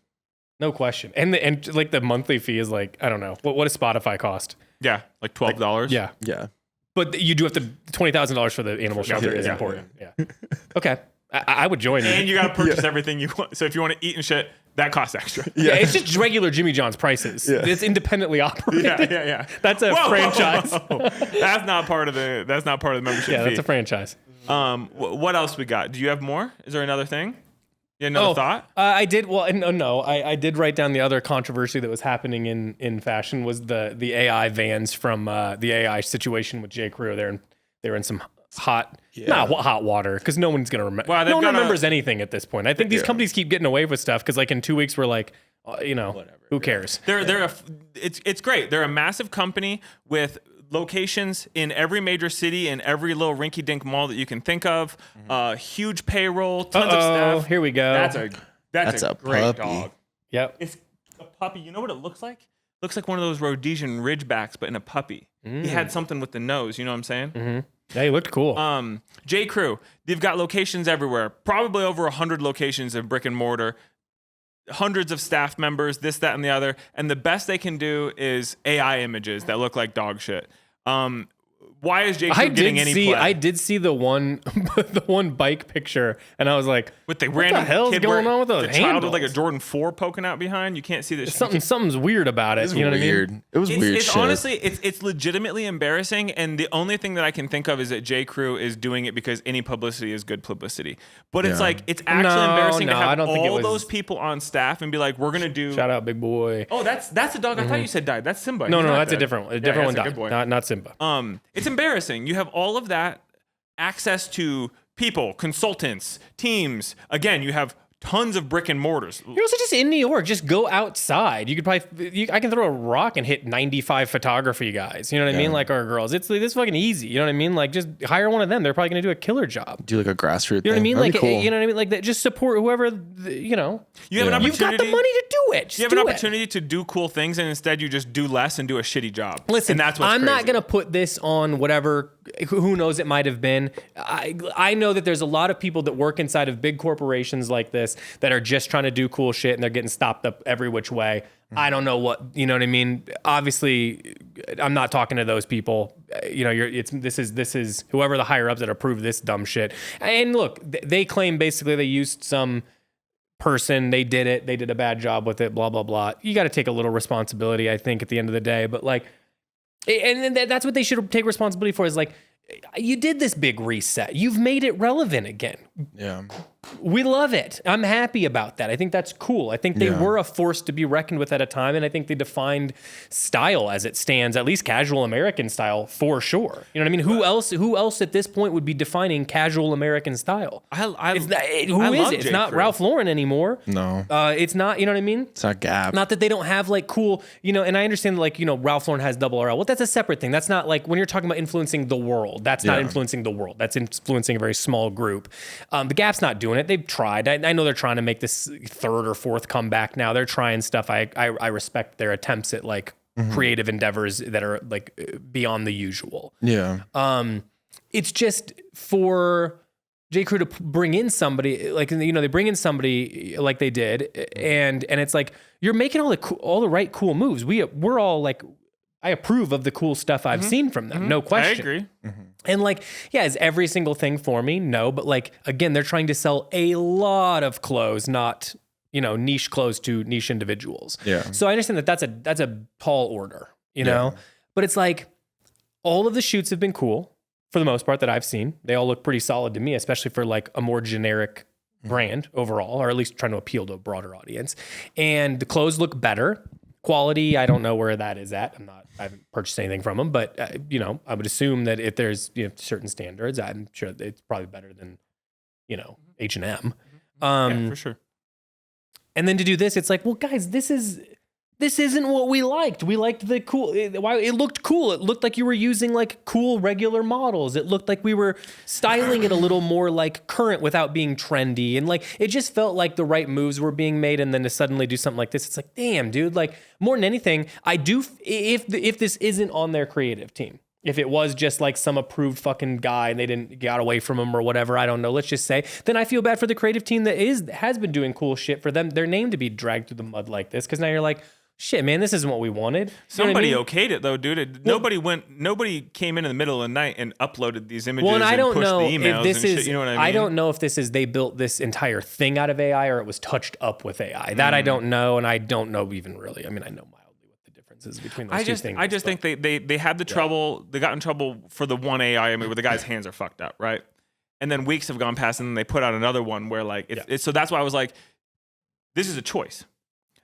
No question. And like the monthly fee is like, I don't know. What does Spotify cost? Yeah, like $12. Yeah. Yeah. But you do have to $20,000 for the animal shelter is yeah, important. Yeah. Okay. I would join And you. you got to purchase everything you want. So if you want to eat and shit, that costs extra. Yeah, it's just regular Jimmy John's prices. Yeah. It's independently operated. Yeah. That's a franchise. That's not part of the membership Yeah, fee. that's a franchise. What else we got? Do you have more? Is there another thing? You had another thought? I did. Well, no. I did write down the other controversy that was happening in fashion was the AI vans from the AI situation with J. Crew. They're in some hot, not hot water because no one's gonna remember. Well, they've no one got a- remembers anything at this point. I think these companies keep getting away with stuff because like in 2 weeks we're like, who cares? It's great. They're a massive company with locations in every major city and every little rinky-dink mall that you can think of. Huge payroll, tons of Oh, staff. here we go. That's a great puppy. dog. Yep. It's a puppy. You know what it looks like? Looks like one of those Rhodesian Ridgebacks, but in a puppy. He had something with the nose. You know what I'm saying? Yeah, he looked cool. J. Crew, they've got locations everywhere. Probably over 100 locations of brick and mortar. Hundreds of staff members, this, that, and the other. And the best they can do is AI images that look like dog shit. Why is J. Crew getting any play? I did see the one bike picture, and I was like, with the what random the hell's kid going wearing- on with those the child with like a handles? Jordan 4 poking out behind? You can't see this. Something's weird about it. You know what I mean? Weird. It was weird It's shit. honestly, it's legitimately embarrassing, and the only thing that I can think of is that J. Crew is doing it because any publicity is good publicity. But it's Yeah. like it's actually No, embarrassing to no, I have don't think it all was- those people on staff and be like, "We're gonna do." Shout out, big boy. Oh, that's a dog. I thought you said died. That's Simba. No, He's no, not that's a dead. different one. A Yeah, different that's one a good died. boy. Not Simba. It's embarrassing. You have all of that access to people, consultants, teams. Again, you have tons of brick and mortars. You're also just in New York. Just go outside. You could probably. I can throw a rock and hit 95 photography guys. You know what I mean? Like our girls. It's fucking easy. You know what I mean? Like just hire one of them. They're probably gonna do a killer job. Do like a grassroots You know what I thing. mean? That'd Like be cool. you know what I mean? Like that. Just support whoever. You know. You have an You've got the opportunity. money to do it. Just You have do an it. opportunity to do cool things, and instead you just do less and do a shitty job. Listen, and that's what's I'm not crazy. going to put this on whatever, who knows it might have been. I know that there's a lot of people that work inside of big corporations like this that are just trying to do cool shit and they're getting stopped up every which way. I don't know what, you know what I mean? Obviously, I'm not talking to those people. You know, this is whoever the higher ups that approve this dumb shit. And look, they claim basically they used some person, they did it, they did a bad job with it, blah, blah, blah. You got to take a little responsibility, I think, at the end of the day. But like, and that's what they should take responsibility for is like, you did this big reset. You've made it relevant again. Yeah. We love it. I'm happy about that. I think that's cool. I think they Yeah. were a force to be reckoned with at a time, and I think they defined style as it stands, at least casual American style for sure. You know what I mean? Who else at this point would be defining casual American style? Who is it? It's not Ralph Lauren anymore. No. It's not, you know what I mean? It's not Gap. Not that they don't have like cool, you know, and I understand like, you know, Ralph Lauren has double RL. Well, that's a separate thing. That's not like when you're talking about influencing the world, that's not Yeah. influencing the world. That's influencing a very small group. The Gap's not doing it. They've tried. I know they're trying to make this third or fourth comeback now. They're trying stuff. I respect their attempts at like creative endeavors that are like beyond the usual. Yeah. It's just for J. Crew to bring in somebody like, you know, they bring in somebody like they did, and it's like you're making all the right cool moves. We're all like, I approve of the cool stuff I've seen from them, no I question. agree. And like, yeah, is every single thing for me? No, but like again, they're trying to sell a lot of clothes, not, you know, niche clothes to niche individuals. Yeah. So I understand that that's a tall order, you know, but it's like all of the shoots have been cool for the most part that I've seen. They all look pretty solid to me, especially for like a more generic brand overall, or at least trying to appeal to a broader audience. And the clothes look better. Quality, I don't know where that is at. I haven't purchased anything from them, but you know, I would assume that if there's, you know, certain standards, I'm sure that it's probably better than, you know, H&M. Yeah, for sure. And then to do this, it's like, well, guys, this is this isn't what we liked. We liked the cool. It looked cool. It looked like you were using like cool regular models. It looked like we were styling it a little more like current without being trendy. And like it just felt like the right moves were being made. And then to suddenly do something like this, it's like, damn, dude. Like more than anything, I do. If this isn't on their creative team, if it was just like some approved fucking guy and they didn't get away from him or whatever, I don't know. Let's just say, then I feel bad for the creative team that has been doing cool shit for them. Their name to be dragged through the mud like this because now you're like. Shit, man, this isn't what we wanted. Somebody okayed it though, dude. Nobody came in the middle of the night and uploaded these images and I don't pushed know the emails if this and is. shit. You know what I mean? I don't know if this is they built this entire thing out of AI or it was touched up with AI. That I don't know, and I don't know even really. I mean, I know mildly what the difference is between those two things. I just think they had the trouble. They got in trouble for the one AI. I mean, where the guy's hands are fucked up, right? And then weeks have gone past, and then they put out another one where like so that's why I was like, this is a choice.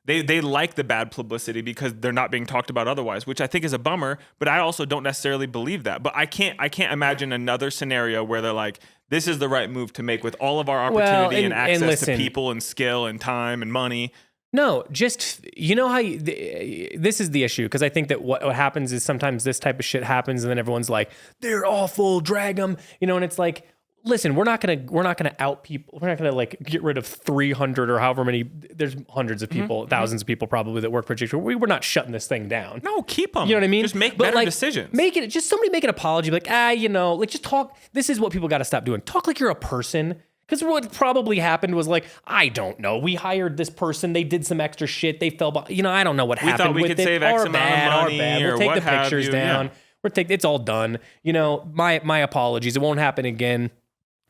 They like the bad publicity because they're not being talked about otherwise, which I think is a bummer, but I also don't necessarily believe that. But I can't imagine another scenario where they're like, this is the right move to make with all of our opportunity and access to people and skill and time and money. No, just, you know how this is the issue, because I think that what happens is sometimes this type of shit happens and then everyone's like, they're awful, drag them, you know, and it's like, listen, we're not gonna out people. We're not gonna like get rid of 300 or however many. There's hundreds of people, thousands of people probably that work for J. Crew. We're not shutting this thing down. No, keep them. You know what I mean? Just make better decisions. Make it. Just somebody make an apology. Like you know, like just talk. This is what people got to stop doing. Talk like you're a person. Because what probably happened was like, I don't know. We hired this person. They did some extra shit. They fell. You know, I don't know what happened. We thought we could save X amount of money. We'll take the pictures down. It's all done. You know, my apologies. It won't happen again.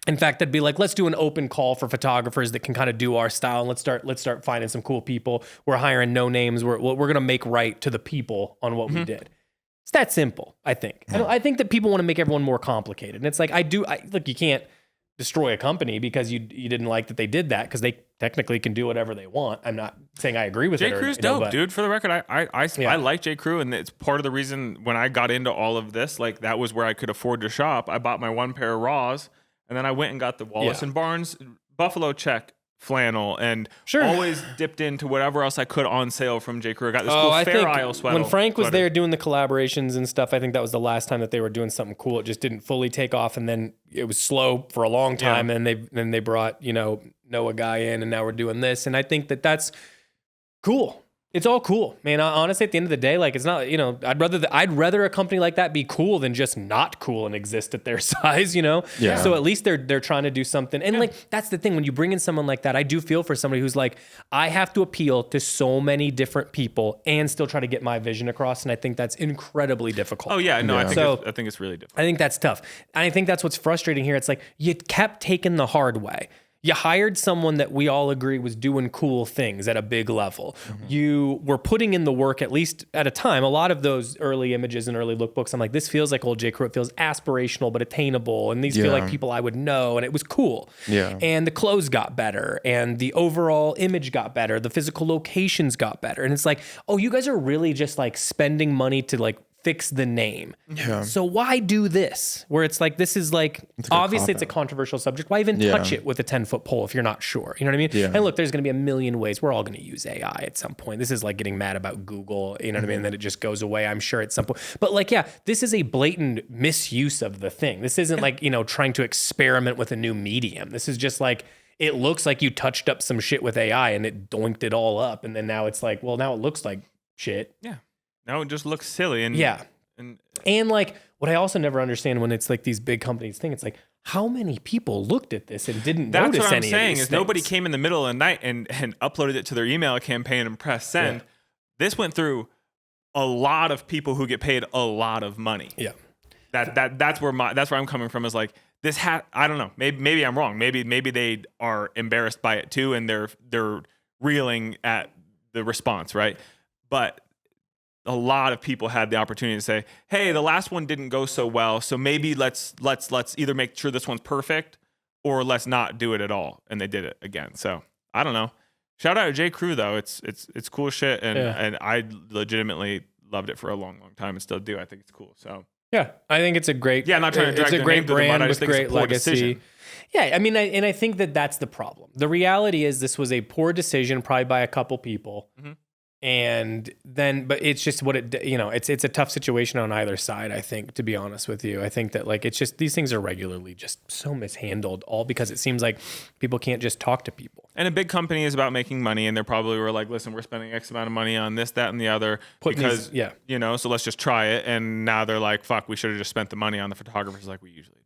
In fact, that'd be like, let's do an open call for photographers that can kind of do our style, and let's start finding some cool people. We're hiring no names. We're gonna make right to the people on what we did. It's that simple, I think. I think that people want to make everyone more complicated, and it's like look, you can't destroy a company because you didn't like that they did that, because they technically can do whatever they want. I'm not saying I agree with J. it. Crew's dope, dude. For the record, I like J. Crew, and it's part of the reason when I got into all of this. Like that was where I could afford to shop. I bought my one pair of Raws. And then I went and got the Wallace and Barnes Buffalo check flannel and always dipped into whatever else I could on sale from J. Crew. I got this cool Fair Isle sweater. When Frank was there doing the collaborations and stuff, I think that was the last time that they were doing something cool. It just didn't fully take off, and then it was slow for a long time. And then they brought, you know, Noah guy in, and now we're doing this. And I think that that's cool. It's all cool, man. Honestly, at the end of the day, like it's not, you know, I'd rather a company like that be cool than just not cool and exist at their size, you know? Yeah. So at least they're trying to do something. And like, that's the thing. When you bring in someone like that, I do feel for somebody who's like, I have to appeal to so many different people and still try to get my vision across. And I think that's incredibly difficult. Oh yeah, no, I think it's really difficult. I think that's tough. And I think that's what's frustrating here. It's like, you kept taking the hard way. You hired someone that we all agree was doing cool things at a big level. You were putting in the work, at least at a time. A lot of those early images and early lookbooks, I'm like, this feels like old J. Crew. It feels aspirational, but attainable. And these feel like people I would know. And it was cool. Yeah. And the clothes got better. And the overall image got better. The physical locations got better. And it's like, oh, you guys are really just like spending money to like fix the name. Yeah. So why do this? Where it's like, this is like, obviously it's a controversial subject. Why even touch it with a 10-foot pole if you're not sure? You know what I mean? Yeah. And look, there's going to be a million ways. We're all going to use AI at some point. This is like getting mad about Google, you know what I mean? And then it just goes away, I'm sure at some point. But like, yeah, this is a blatant misuse of the thing. This isn't like, you know, trying to experiment with a new medium. This is just like, it looks like you touched up some shit with AI and it doinked it all up. And then now it's like, well, now it looks like shit. Yeah. Now it just looks silly. And And like, what I also never understand when it's like these big companies thing, it's like, how many people looked at this and didn't notice any of these things? That's what I'm saying, is nobody came in the middle of the night and uploaded it to their email campaign and pressed send. Yeah. This went through a lot of people who get paid a lot of money. Yeah. That's where I'm coming from, is like, I don't know. Maybe I'm wrong. Maybe they are embarrassed by it too, and they're reeling at the response, right? But a lot of people had the opportunity to say, hey, the last one didn't go so well, so maybe let's either make sure this one's perfect or let's not do it at all. And they did it again. So I don't know. Shout out to J. Crew though. It's cool shit, and I legitimately loved it for a long time and still do. I think it's cool. So yeah, I think it's a great. Yeah, I'm not trying to drag it's a their great name to the brand mud. I just with think great it's a poor legacy. decision. Yeah, I mean, and I think that that's the problem. The reality is this was a poor decision, probably by a couple people. And then, but it's just what it's a tough situation on either side, I think, to be honest with you. I think that like, it's just, these things are regularly just so mishandled, all because it seems like people can't just talk to people. And a big company is about making money, and they probably were like, listen, we're spending X amount of money on this, that, and the other so let's just try it. And now they're like, fuck, we should have just spent the money on the photographers like we usually do.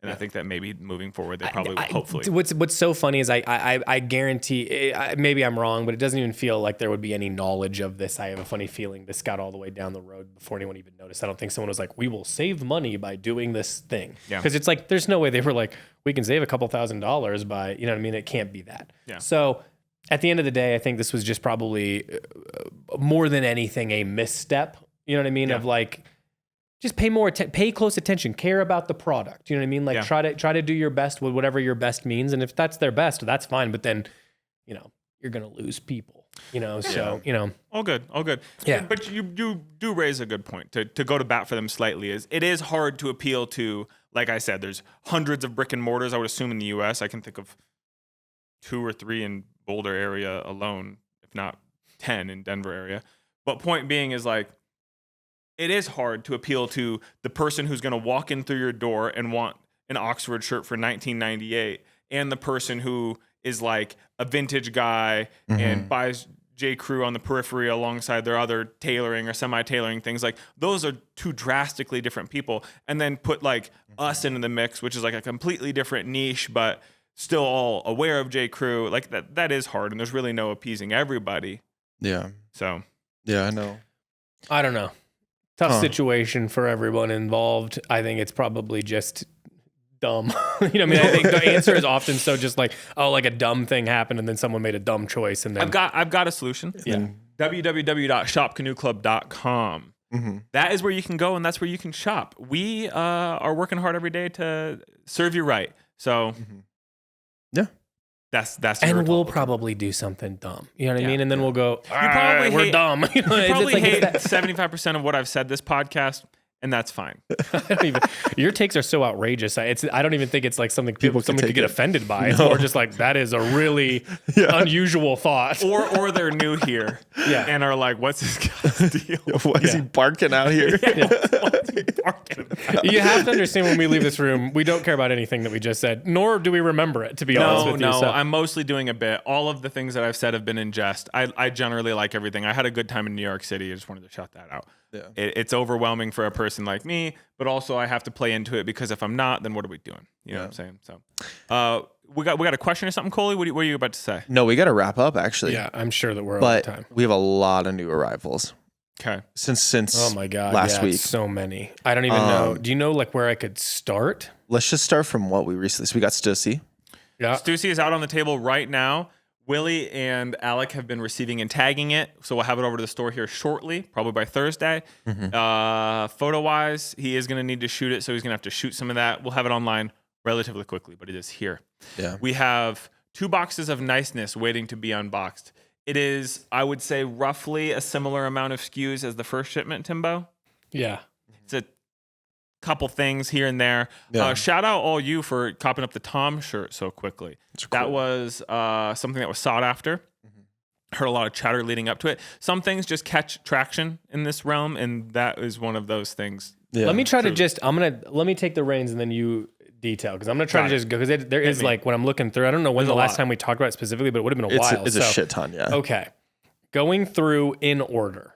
And I think that maybe moving forward, they probably will, hopefully. What's so funny is I guarantee, maybe I'm wrong, but it doesn't even feel like there would be any knowledge of this. I have a funny feeling this got all the way down the road before anyone even noticed. I don't think someone was like, we will save money by doing this thing. Because it's like, there's no way they were like, we can save a couple $1,000s by, you know what I mean? It can't be that. Yeah. So at the end of the day, I think this was just probably more than anything a misstep. You know what I mean? Yeah. Of like, just pay close attention, care about the product. You know what I mean? Like try to do your best with whatever your best means. And if that's their best, that's fine. But then, you're going to lose people, so, All good. Yeah. But you do raise a good point to go to bat for them slightly. It is hard to appeal to, like I said, there's hundreds of brick and mortars, I would assume, in the US. I can think of 2 or 3 in Boulder area alone, if not 10 in Denver area. But point being is like, it is hard to appeal to the person who's going to walk in through your door and want an Oxford shirt for $19.98, and the person who is like a vintage guy and buys J. Crew on the periphery alongside their other tailoring or semi-tailoring things. Like, those are 2 drastically different people. And then put like us into the mix, which is like a completely different niche, but still all aware of J. Crew. Like that is hard, and there's really no appeasing everybody. Yeah. So. Yeah, I know. I don't know. Tough situation for everyone involved. I think it's probably just dumb. I think the answer is often so just like, oh, like a dumb thing happened and then someone made a dumb choice. And then I've got a solution. Yeah. www.shopcanoeclub.com. That is where you can go, and that's where you can shop. We are working hard every day to serve you right. So yeah. That's and we'll probably do something dumb. You know what I mean? And then we'll go, we're dumb. You probably hate 75% of what I've said this podcast, and that's fine. Your takes are so outrageous. I don't even think it's like something someone could get offended by. It's more just like, that is a really unusual thought. Or they're new here and are like, what's this guy's deal? Why is he barking out here? You have to understand, when we leave this room, we don't care about anything that we just said, nor do we remember it, to be honest with you. No, I'm mostly doing a bit. All of the things that I've said have been in jest. I generally like everything. I had a good time in New York City. I just wanted to shout that out. Yeah. It's overwhelming for a person like me, but also I have to play into it, because if I'm not, then what are we doing? You know what I'm saying? So, we got a question or something, Coley? What are you about to say? No, we got to wrap up, actually. Yeah, I'm sure that we're out of time. We have a lot of new arrivals. Okay. Since oh my God, last week. So many. I don't even know. Do you know like where I could start? Let's just start from what we recently. So we got Stussy. Yeah. Stussy is out on the table right now. Willie and Alec have been receiving and tagging it, so we'll have it over to the store here shortly, probably by Thursday. Photo-wise, he is going to need to shoot it, so he's going to have to shoot some of that. We'll have it online relatively quickly, but it is here. Yeah. We have 2 boxes of niceness waiting to be unboxed. It is, I would say, roughly a similar amount of SKUs as the first shipment, Timbo. Yeah. It's a couple things here and there. Yeah. Shout out all you for copping up the Tom shirt so quickly. That was something that was sought after. Heard a lot of chatter leading up to it. Some things just catch traction in this realm, and that is one of those things. Yeah. Let me try to just, let me take the reins and then you detail, because I'm going to try to just go, because there is like, when I'm looking through, I don't know when the last time we talked about it specifically, but it would have been a while. It's a shit ton, yeah. Okay. Going through in order.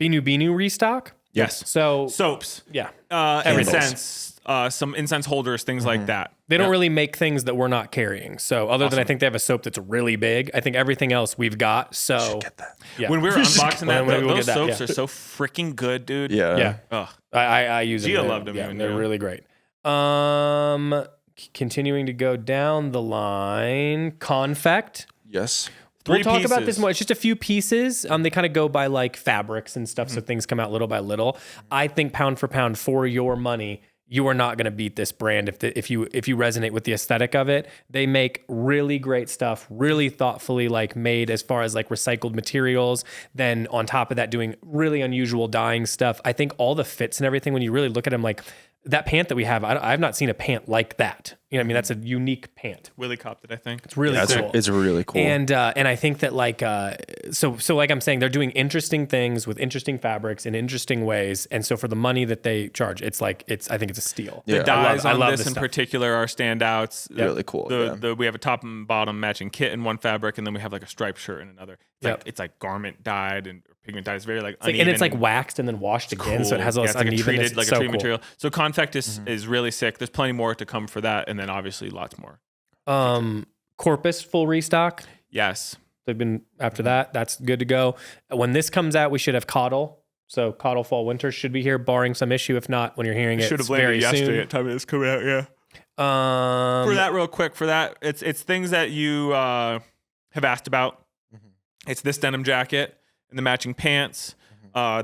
Binu restock? Yes. So soaps. Yeah. Incense, some incense holders, things like that. They don't really make things that we're not carrying. So other than I think they have a soap that's really big, I think everything else we've got. So should get that. Yeah. When we were unboxing that, those soaps are so freaking good, dude. Yeah. Yeah. Ugh. I use them. Gia loved them. Yeah, they're really great. Continuing to go down the line, Confect. Yes. We'll talk about this more. It's just a few pieces. They kind of go by like fabrics and stuff, so things come out little by little. I think pound for pound, for your money, you are not going to beat this brand if you resonate with the aesthetic of it. They make really great stuff, really thoughtfully like made as far as like recycled materials. Then on top of that, doing really unusual dyeing stuff. I think all the fits and everything, when you really look at them, like that pant that we have, I've not seen a pant like that. You know what I mean? That's a unique pant. Willie copped it, I think. It's really cool. It's really cool. And I think that like so like I'm saying, they're doing interesting things with interesting fabrics in interesting ways. And so for the money that they charge, I think it's a steal. The Yeah. dyes I on love this this in stuff. particular are standouts. Really cool. We have a top and bottom matching kit in one fabric, and then we have like a striped shirt in another. It's like garment dyed and pigment dyed. It's very like uneven. And it's like waxed and then washed again, so it has all this it's like a unevenness. treated, like It's a so treated cool. material. So Confect is really sick. There's plenty more to come for that, and then obviously lots more. Corpus full restock. Yes. They've been after that. That's good to go. When this comes out, we should have Coddle. So Coddle fall winter should be here, barring some issue. If not, when you're hearing it, Should it's have landed very yesterday soon. at time it's coming out. Yeah. For that, real quick, it's things that you have asked about. It's this denim jacket and the matching pants.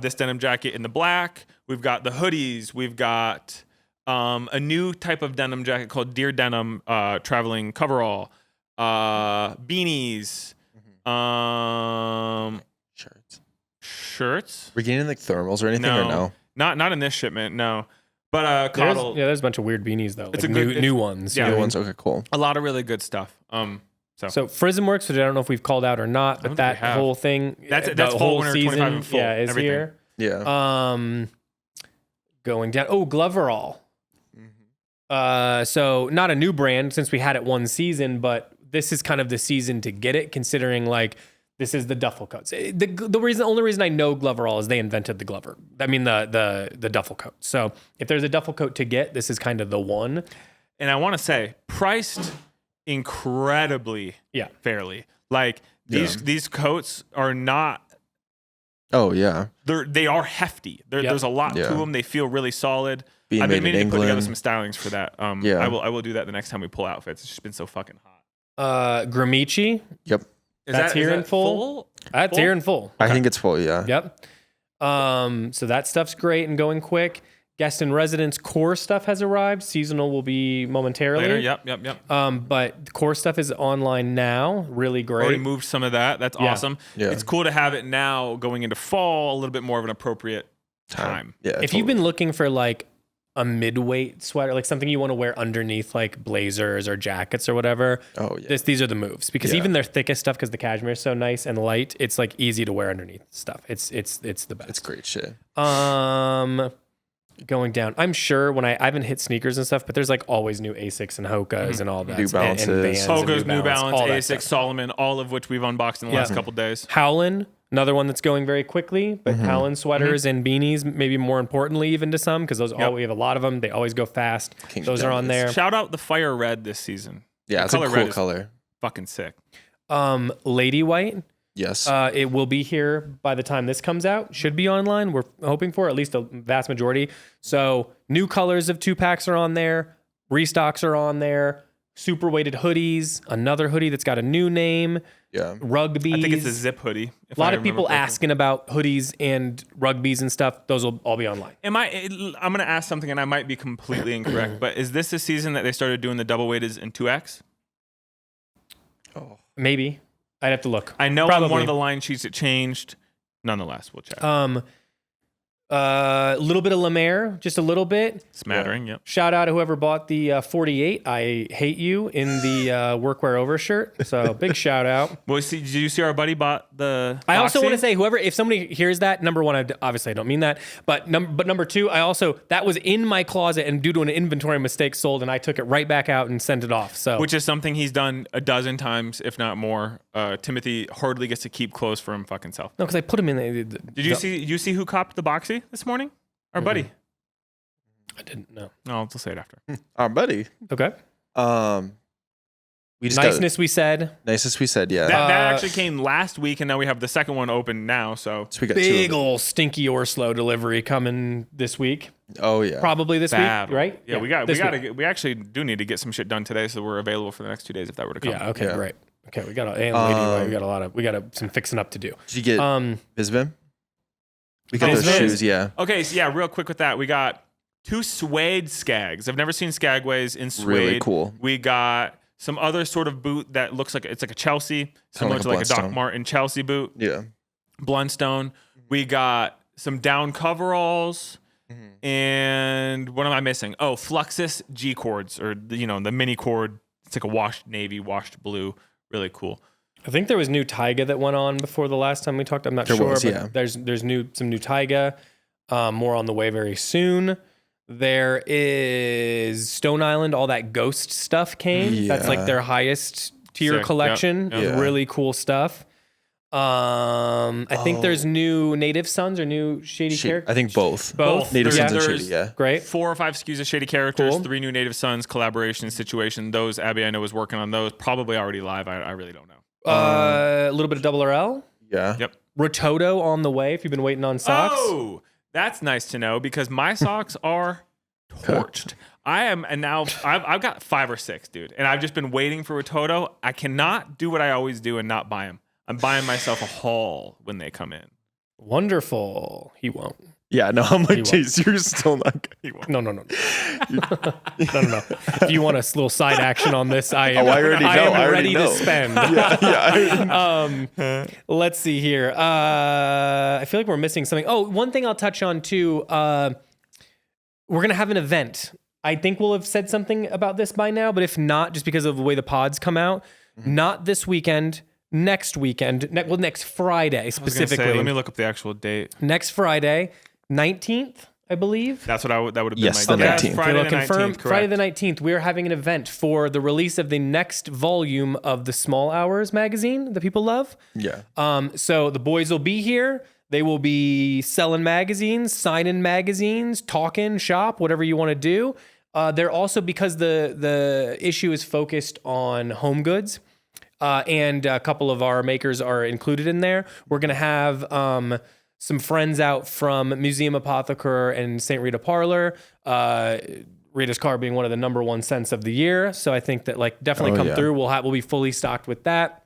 This denim jacket in the black. We've got the hoodies. We've got a new type of denim jacket called Deer Denim traveling coverall. Beanies. Shirts. We're getting like thermals or anything or no? Not in this shipment. No. But Coddle. there's a bunch of weird beanies though. It's Like a good- new ones. yeah. you know New what I mean? ones. Okay, cool. A lot of really good stuff. So Frism Works, which I don't know if we've called out or not, don't but think we that have. whole thing, That's the fall, whole winter, season, 25 in full, is everything. here. Yeah. Going down. Oh, Gloverall. So not a new brand since we had it one season, but this is kind of the season to get it, considering like this is the duffel coats. The only reason I know Gloverall is they invented the Glover. I mean the duffel coat. So if there's a duffel coat to get, this is kind of the one. And I want to say priced incredibly fairly. Like these coats are not. Oh yeah. They are hefty. There's a lot to them. They feel really solid. Being I've been made in meaning to put together England. some stylings for that. I will do that the next time we pull outfits. It's just been so fucking hot. Gramici. Yep. That's here in full. That's here in full. I think it's full. Yeah. Yep. So that stuff's great and going quick. Guest and residence core stuff has arrived. Seasonal will be momentarily. Later. Yep. But the core stuff is online now. Really great. Already moved some of that. That's awesome. Yeah. It's cool to have it now going into fall, a little bit more of an appropriate time. Yeah. If you've been looking for like a mid-weight sweater, like something you want to wear underneath like blazers or jackets or whatever, these are the moves. Because even their thickest stuff, because the cashmere is so nice and light, it's like easy to wear underneath stuff. It's the best. It's great shit. Going down, I'm sure when I haven't hit sneakers and stuff, but there's like always new Asics and Hokas and all that. New Balances. and Vans and Hoka's, New Balance, all that Asics, stuff. Solomon, all of which we've unboxed in the last couple days. Howlin', another one that's going very quickly, but Howlin' sweaters and beanies, maybe more importantly even to some, because we have a lot of them. They always go fast. Those are on there. Shout out the fire red this season. Yeah, The it's a color cool red is color. Fucking sick. Lady White. Yes. It will be here by the time this comes out. Should be online. We're hoping for at least a vast majority. So new colors of 2-packs are on there. Restocks are on there. Super weighted hoodies. Another hoodie that's got a new name. yeah. Rugbies. I think it's a zip hoodie. A lot of people asking about hoodies and rugbies and stuff. Those will all be online. I'm going to ask something, and I might be completely incorrect, but is this the season that they started doing the double weighted in 2X? Maybe. I'd have to look. I know Probably. on one of the line sheets it changed. Nonetheless, we'll check. A little bit of La Mer, just a little bit. Smattering, yep. Shout out to whoever bought the 48. I hate you in the workwear overshirt. So big shout out. Well, did you see our buddy bought the I also boxy? want to say, if somebody hears that, number one, obviously I don't mean that, but number two, that was in my closet and due to an inventory mistake sold, and I took it right back out and sent it off. So Which is something he's done a dozen times, if not more. Timothy hardly gets to keep clothes for himself. no, because I put him in the Did you see who copped the boxy this morning? Our buddy. I didn't know. No, I'll say it after. Our buddy. Okay. We just Nicest we said. nicest we said. Yeah. That actually came last week, and now we have the second one open now. So So we got Big two of ol' stinky or slow delivery coming this week. it. Oh yeah. Probably this bad, week, right? Yeah, we this week. we actually do need to get some shit done today, so we're available for the next 2 days if that were to come. Yeah. Okay. Yeah. Great. Okay. We got we got some fixing up to do. Did you get Um, Visvim? We got those Visvim? shoes. Yeah. Okay, so yeah, real quick with that, we got 2 suede skags. I've never seen skagways in suede. Really cool. We got some other sort of boot that looks like it's like a Chelsea, similar like to a like a Doc Blundstone. Martin Chelsea boot. Yeah. Blundstone. We got some down coveralls. And what am I missing? Oh, Fluxus G cords, or the mini cord. It's like a washed navy, washed blue. Really cool. I think there was new Taiga that went on before the last time we talked. I'm not There sure, was, but yeah. there's some new Taiga. More on the way very soon. There is Stone Island. All that Ghost stuff came. That's like Yeah. their highest tier Sick. collection. Yep. Yeah. Really cool stuff. I think there's new Native Sons or new Shady characters. I think both. Both? Native Yeah. Sons and There's- Shady, yeah. Great. 4 or 5 SKUs of Shady characters, Cool. 3 new Native Sons collaboration situation. Those Abby I know is working on those. Probably already live. I really don't know. A little bit of Double RL. Yeah. Yep. Rototo on the way if you've been waiting on socks. Oh, that's nice to know because my socks are torched. I am, and now I've got 5 or 6, dude, and I've just been waiting for a Toto. I cannot do what I always do and not buy them. I'm buying myself a haul when they come in. Wonderful. He won't. Yeah, no, I'm like, won't. Chase, you're still not good. He won't. No. No. If you want a little side action on this, I am, I already know. am I already ready know. to spend. Yeah. Let's see here. I feel like we're missing something. Oh, one thing I'll touch on too. We're gonna have an event. I think we'll have said something about this by now, but if not, just because of the way the pods come out, not this weekend. Next weekend. Next Friday I was gonna specifically. say, let me look up the actual date. Next Friday, 19th, I believe. That's what that would have been Yes, my the guess. 19th. Friday Okay, the well, confirm 19th, correct. Friday the 19th, we are having an event for the release of the next volume of the Small Hours magazine that people love. Yeah. So the boys will be here. They will be selling magazines, signing magazines, talking shop, whatever you want to do. They're also, because the issue is focused on home goods, and a couple of our makers are included in there. We're going to have some friends out from Museum Apothecary and St. Rita Parlor. Rita's Car being one of the number 1 scents of the year. So I think that definitely come yeah. through. We'll be fully stocked with that.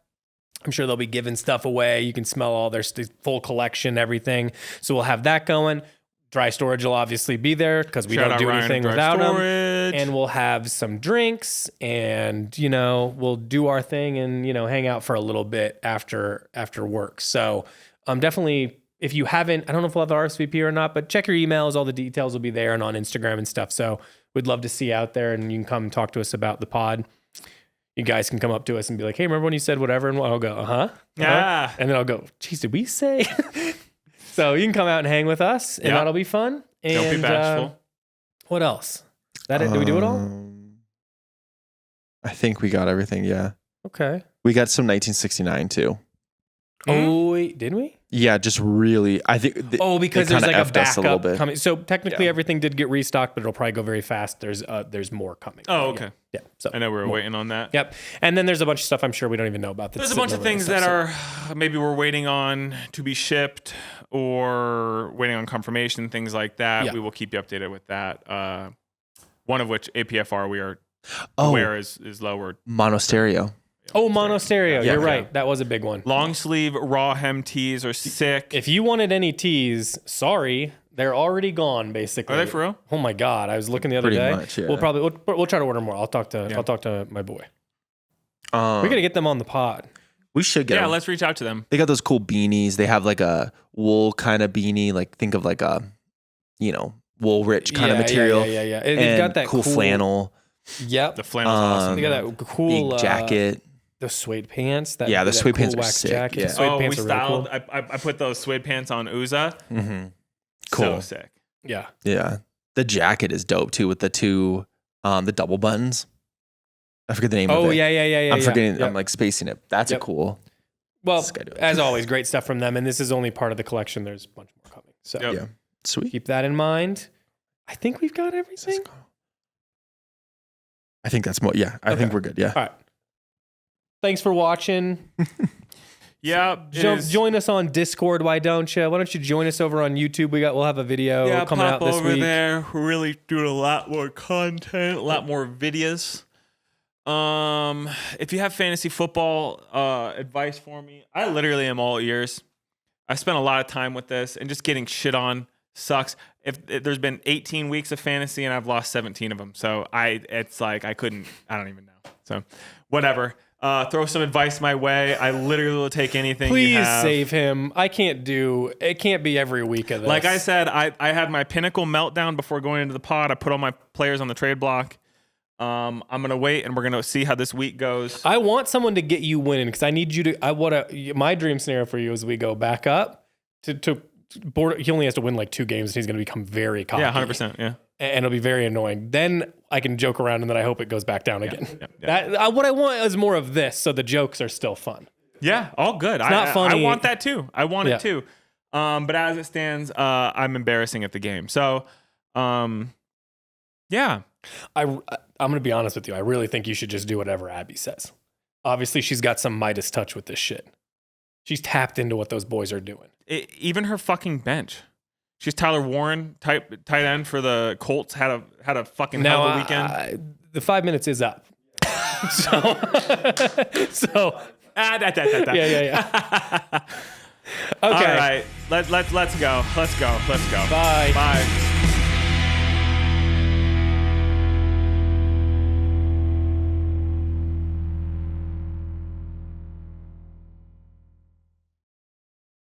I'm sure they'll be giving stuff away. You can smell all their full collection, everything. So we'll have that going. Dry storage will obviously be there because we Shout don't out do Ryan anything at Dry without them. Storage. And we'll have some drinks, and we'll do our thing and hang out for a little bit after work. So definitely, if you haven't, I don't know if we'll have the RSVP or not, but check your emails. All the details will be there and on Instagram and stuff. So we'd love to see you out there, and you can come talk to us about the pod. You guys can come up to us and be like, "Hey, remember when you said whatever?" And I'll go, "Uh-huh." Yeah. And then I'll go, "Geez, did we say?" So you can come out and hang with us, and Yeah. that'll be fun. And, Don't be bashful. What else? That it? Did we do it all? I think we got everything. Yeah. Okay. We got some 1969 too. Oh, wait, did we? Yeah, just really. I think. Because they there's kinda like a effed us a little backup bit. coming. So technically Yeah. everything did get restocked, but it'll probably go very fast. There's more coming. Oh, okay. Yeah. So I know we were more. waiting on that. Yep. And then there's a bunch of stuff I'm sure we don't even know about. There's a bunch of things that are maybe we're waiting on to be shipped or waiting on confirmation, things like that. Yeah. We will keep you updated with that. One of which APFR we are Oh, aware is lowered. mono stereo. Oh, mono stereo. Yeah. You're right. That was a big one. Long sleeve raw hem tees are sick. If you wanted any tees, sorry, they're already gone. Basically, Are they for real? Oh my god, I was looking the other Pretty day. much, yeah. We'll try to order more. I'll talk to my boy. We gotta get them on the pod. We should get. Yeah, them. let's reach out to them. They got those cool beanies. They have like a wool kind of beanie. Like think of like a, wool rich kind of material. Yeah. And They've got that cool flannel. Yep. The flannel's awesome. They got that cool Big jacket. the suede pants. The Yeah, the suede pants are wax sick, jacket. yeah. The suede Oh, we pants are really styled. cool. I put those suede pants on Uza. Mm-hmm. So Cool. sick. Yeah. Yeah. The jacket is dope too with the two, the double buttons. I forget the name of Oh it. yeah. I'm forgetting. Yep. I'm like spacing it. That's Yep. a cool. Well, This guy do it. as always, great stuff from them, and this is only part of the collection. There's a bunch more coming. So Yep. Yeah. Sweet. keep that in mind. I think we've got everything. I think that's more. Yeah. I think Okay. we're good. Yeah. All right. Thanks for watching. Yeah. Join us on Discord. Why don't you? Why don't you join us over on YouTube? We'll have a video coming pop out this over week. there. We're really doing a lot more content, a lot more videos. If you have fantasy football advice for me, I literally am all ears. I spent a lot of time with this and just getting shit on sucks. If there's been 18 weeks of fantasy and I've lost 17 of them, so it's like I don't even know. So whatever. Throw some advice my way. I literally will take anything. Please you have. save him. It can't be every week of this. Like I said, I had my pinnacle meltdown before going into the pod. I put all my players on the trade block. I'm gonna wait and we're gonna see how this week goes. I want someone to get you winning because I need you to. My dream scenario for you is we go back up to board. He only has to win like 2 games and he's gonna become very cocky. Yeah, 100%. Yeah. And it'll be very annoying. Then I can joke around and then I hope it goes back down again. Yeah. What I want is more of this, so the jokes are still fun. Yeah, all good. It's not funny. I want that too. I want it too. But as it stands, I'm embarrassing at the game. So, yeah. I'm going to be honest with you. I really think you should just do whatever Abby says. Obviously, she's got some Midas touch with this shit. She's tapped into what those boys are doing. Even her fucking bench. She's Tyler Warren, tight end for the Colts. Had a fucking hell of a weekend. The 5 minutes is up. so yeah. Okay. All right. Let's go. Let's go. Bye. Bye.